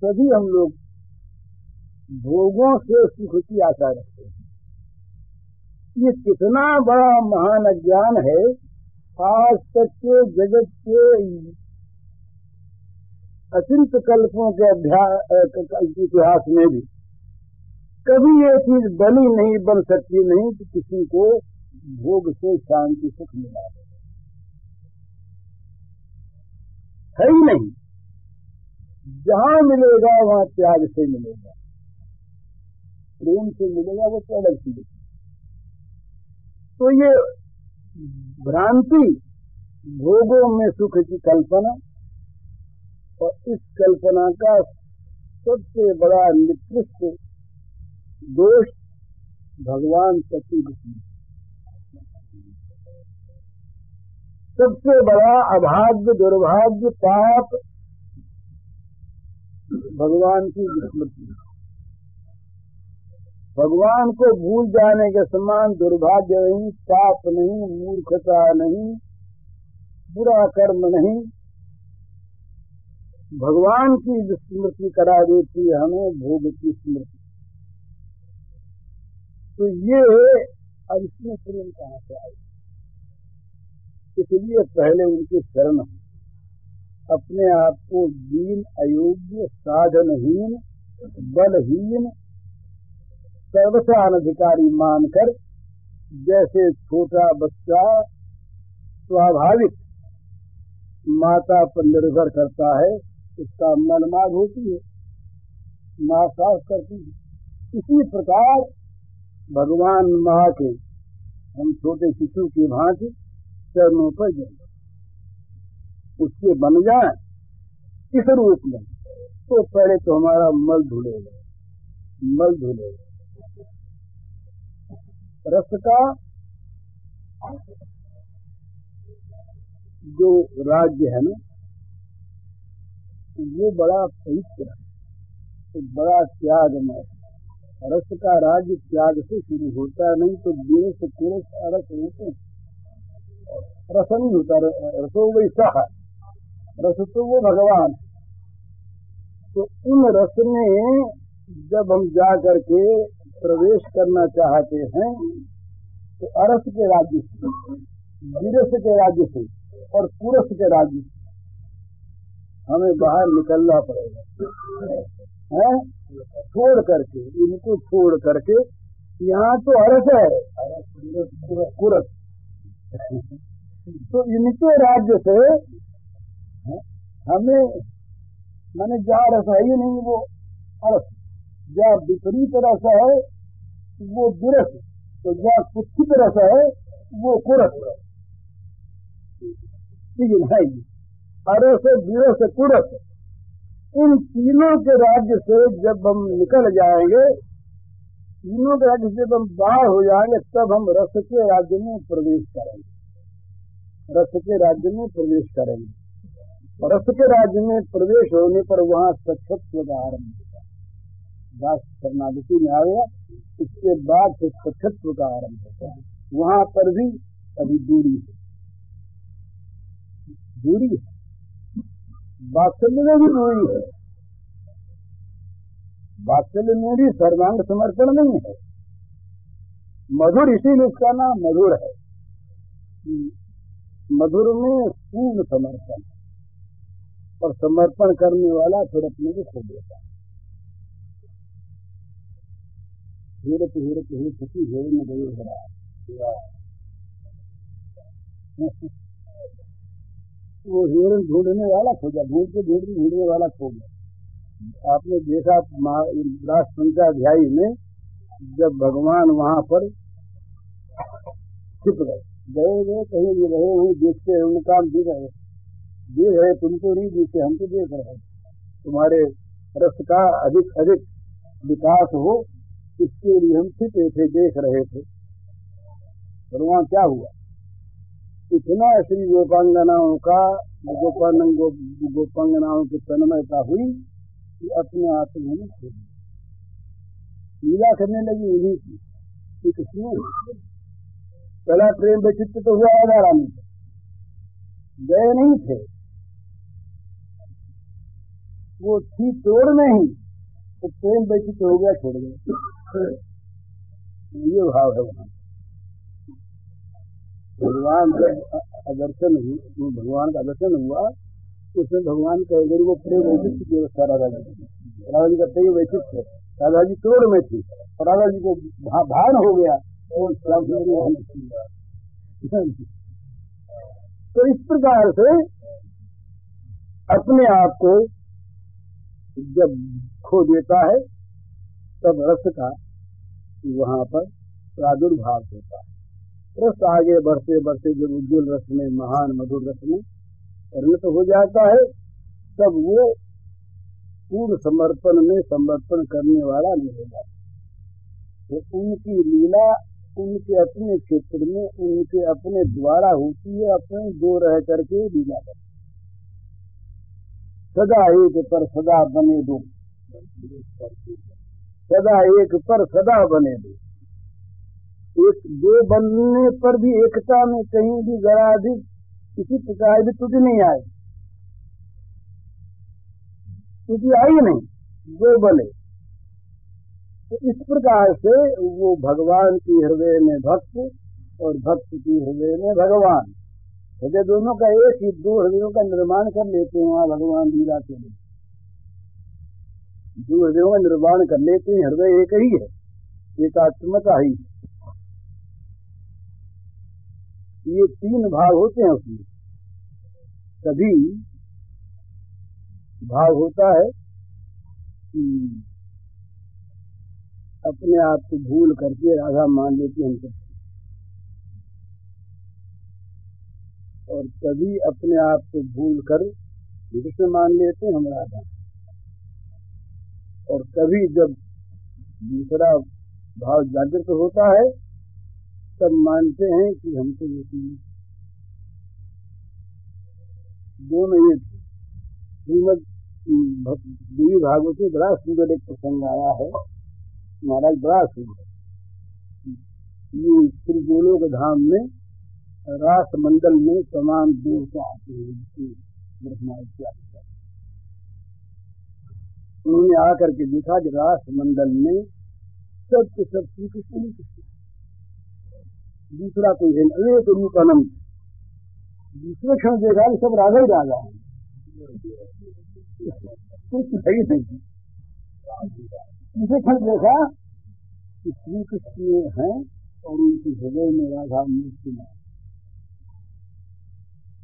सभी हम लोग भोगों से सुख की आशा रखते हैं। ये कितना बड़ा महान अज्ञान है। आज तक के जगत के अचिंत कल्पों के इतिहास में भी कभी ये चीज बनी नहीं, बन सकती नहीं कि किसी को भोग से शांति सुख मिला है ही नहीं। जहां मिलेगा वहां त्याग से मिलेगा, प्रेम से मिलेगा, वो तो अलग चीज। तो ये भ्रांति, भोगों में सुख की कल्पना, और इस कल्पना का सबसे बड़ा निकृष्ट दोष भगवान सच्ची दुश्मनी, सबसे बड़ा अभाग्य, दुर्भाग्य, पाप भगवान की विस्मृति। भगवान को भूल जाने के समान दुर्भाग्य नहीं, पाप नहीं, मूर्खता नहीं, बुरा कर्म नहीं। भगवान की स्मृति करा देती है हमें भोग की स्मृति। तो ये अब इसमें प्रेम कहाँ से आए? इसलिए पहले उनकी शरण, अपने आप को दीन, अयोग्य, साधनहीन, बलहीन, सर्वथा अनधिकारी मानकर, जैसे छोटा बच्चा स्वाभाविक माता पर निर्भर करता है, उसका मनमाद होती है, माँ साफ करती है। इसी प्रकार भगवान माँ के हम छोटे शिशु की भांति चरणों पर जाए, उसके बन जाए इस रूप में, तो पहले तो हमारा मल धुलेगा, मल धुलेगा। रस का जो राज्य है ना, वो बड़ा पवित्र है, तो बड़ा त्यागमय है। रस का राज्य त्याग से शुरू होता नहीं, तो विरस कुरस अरस होते, रस नहीं होता। रसो वैसा है, रस तो वो भगवान। तो उन रस में जब हम जा करके प्रवेश करना चाहते हैं, तो अरस के राज्य से, विरस के राज्य से और पुरस के राज्य से हमें बाहर निकलना पड़ेगा, है? छोड़ करके, इनको छोड़ करके। यहाँ तो अरस है, पुरस, तो इनके राज्य से हमें, माने जहाँ रस है ही नहीं वो अरस, जहाँ विपरीत रस है वो विरस, तो जहाँ कुत्सित रस है वो कुरस। तीन है ये, अरस, विरस, कुरस। इन तीनों के राज्य से जब हम निकल जाएंगे, तीनों के राज्य से जब हम बाहर हो जाएंगे, तब हम रस के राज्य में प्रवेश करेंगे। रस के राज्य में प्रवेश करेंगे। रस के राज्य में प्रवेश होने पर वहाँ सच्छत्व का आरंभ होगा। दास शरणागति में आएगा, इसके बाद फिर सच्छत्व का आरंभ होता है। वहाँ पर भी अभी दूरी है, दूरी है। वात्सल्य में भी दूरी है, वात्सल्य में भी सर्वांग समर्पण नहीं है। मधुर, इसीलिए उसका नाम मधुर है। मधुर में पूर्ण समर्पण, और समर्पण करने वाला फिर अपने को खो देता है। हेरत हेरत हे सखी हेर में गए हरा, वो हिरण ढूंढने वाला खो गया, ढूंढने वाला खो गया। आपने देखा रास पंचाध्यायी में, जब भगवान वहां पर छिप गए, गए कहीं भी रहे, वहीं देखते रहे, उन्हें काम दिख रहे, तुमको नहीं दिखे, हम तो देख रहे, तुम्हारे रस का अधिक अधिक विकास हो, इसके लिए हम छिपे थे, देख रहे थे। और वहां क्या हुआ? इतना श्री गोपांगनाओं का, गोपांगनाओं की तन्मयता हुई कि अपने आप में खो दिया, लीला करने लगी उन्हीं की। श्री कृष्ण पहला प्रेम विचित्र तो हुआ राधा रानी से, गए नहीं थे, वो थी तोड़ में ही, तो प्रेम विचित्र हो गया, छोड़ गए। ये भाव है वहां। भगवान जब दर्शन हुआ, भगवान का दर्शन हुआ, उसमें भगवान कहेगा वो प्रेम वैचित्र की व्यवस्था राधा जी का प्रेम वैचित्र, राधा जी तोड़ में थी और राधा जी को भान हो गया। तो इस प्रकार से अपने आप को जब खो देता है, तब रस का वहां पर प्रादुर्भाव होता है। रस आगे बढ़ते बढ़ते जब उज्ज्वल रस में, महान मधुर रस में परिणत हो जाता है, तब वो पूर्ण समर्पण में समर्पण करने वाला नहीं हो जाता। तो उनकी लीला उनके अपने क्षेत्र में, उनके अपने द्वारा होती है, अपने दो रह करके लीला करते। सदा एक पर सदा बने दो, सदा एक पर सदा बने दो। एक दो बनने पर भी एकता में कहीं भी जरा अधिक किसी प्रकार भी त्रुटि नहीं आए, त्रुटि आई नहीं, दो बने। तो इस प्रकार से वो भगवान की हृदय में भक्त और भक्त की हृदय में भगवान, हृदय दोनों का एक ही, दो हृदयों का निर्माण कर लेते हैं वहां भगवान लीला के लिए। दो हृदयों का निर्माण कर लेते हैं, हृदय एक ही है, एकात्मता ही। ये तीन भाव होते हैं उसमें। कभी भाव होता है कि अपने आप को भूल करके राधा मान लेते हैं हमको, और कभी अपने आप को भूल कर कृष्ण मान लेते हैं हम राधा, और कभी जब दूसरा भाव जागृत होता है तब मानते हैं कि हमको ये दोनों एक। श्रीमद देवी भागवत में बड़ा सुंदर एक प्रसंग आया है, महाराज बड़ा सुंदर। ये श्री गोलोक धाम में रास मंडल में तमाम देवता आते हैं, ब्रह्मा इत्यादि। उन्होंने आकर के देखा कि रास मंडल में सब के सब श्री कृष्ण ही कृष्ण, दूसरा कोई है एक रूप अनंत। दूसरे क्षण देखा कि सब राधा ही राधा है, कुछ सही नहीं। तीसरे क्षण देखा कि श्री कृष्ण है और उनके हृदय में राधा मूर्ति में।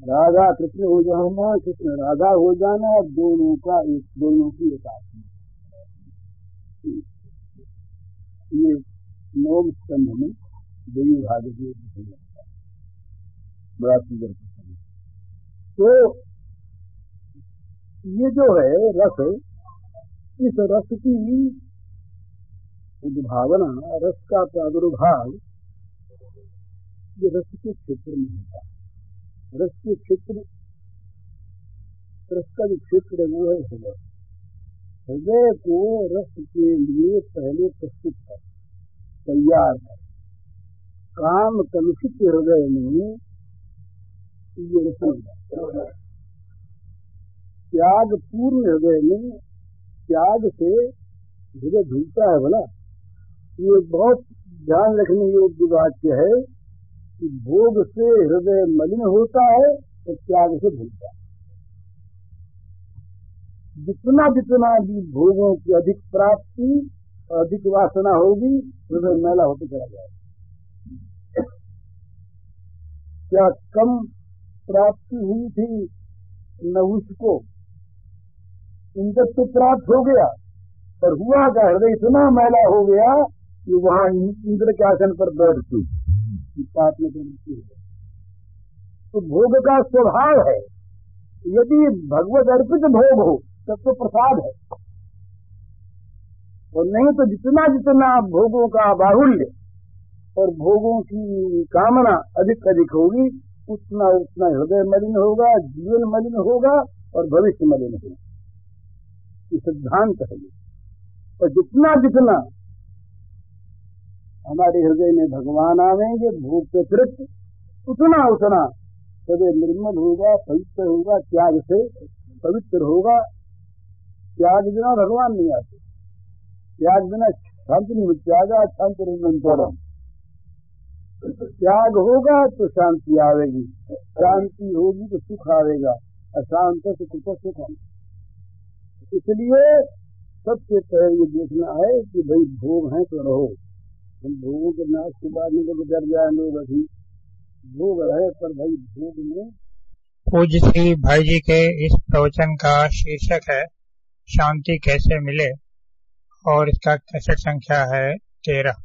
राधा कृष्ण हो जाना, कृष्ण राधा हो जाना, दोनों का एक, दोनों की एक आत्मा। ये नवम स्कंध में देवी भागवत में बड़ा सुंदर प्रसंग। तो ये जो है रस, इस रस की उद्भावना, रस का प्रादुर्भाव ये रस के क्षेत्र में होता है। रस के क्षेत्र, रस का जो क्षेत्र है वो है हृदय। हृदय को रस के लिए पहले प्रस्तुत कर, तैयार कर। काम कलुषित हृदय में ये रस नहीं। त्याग पूर्ण हृदय में, त्याग से हृदय धुलता है। भला ये बहुत ध्यान रखने योग्य वाक्य है कि भोग से हृदय मलिन होता है तो त्याग से धुलता है। जितना जितना भी भोगों की अधिक प्राप्ति, अधिक वासना होगी, हृदय मैला होते चला जाएगा। क्या कम प्राप्ति हुई थी नहुष को, इंद्र तो प्राप्त हो गया, पर हुआ क्या, हृदय इतना मैला हो गया कि वहां इंद्र के आसन पर बैठती पाप में प्रवृत्ति हो। तो भोग का स्वभाव है, यदि भगवत अर्पित भोग हो तब तो प्रसाद है, और नहीं तो जितना जितना भोगों का बाहुल्य और भोगों की कामना अधिक अधिक होगी, उतना उतना हृदय मलिन होगा, जीवन मलिन होगा और भविष्य मलिन होगा। ये सिद्धांत है। और जितना जितना हमारे हृदय में भगवान आवेंगे भोग के अतिरिक्त, उतना उतना हृदय निर्मल होगा, पवित्र होगा, त्याग से पवित्र होगा। त्याग बिना भगवान नहीं आते, त्याग बिना शांति नहीं मिलती। त्यागा शांति निरंतरम, त्याग होगा तो शांति आवेगी, शांति होगी तो सुख आवेगा, अशांत से कुछ सुख आएगा। इसलिए सबसे पहले ये देखना है कि भाई भोग है तो रहो। हम भोगों के नाश के बाद निकल डर जाए लोग, अभी भोग रहे पर भाई भोग में। पूज्य श्री भाई जी के इस प्रवचन का शीर्षक है शांति कैसे मिले, और इसका कैसेट संख्या है 13।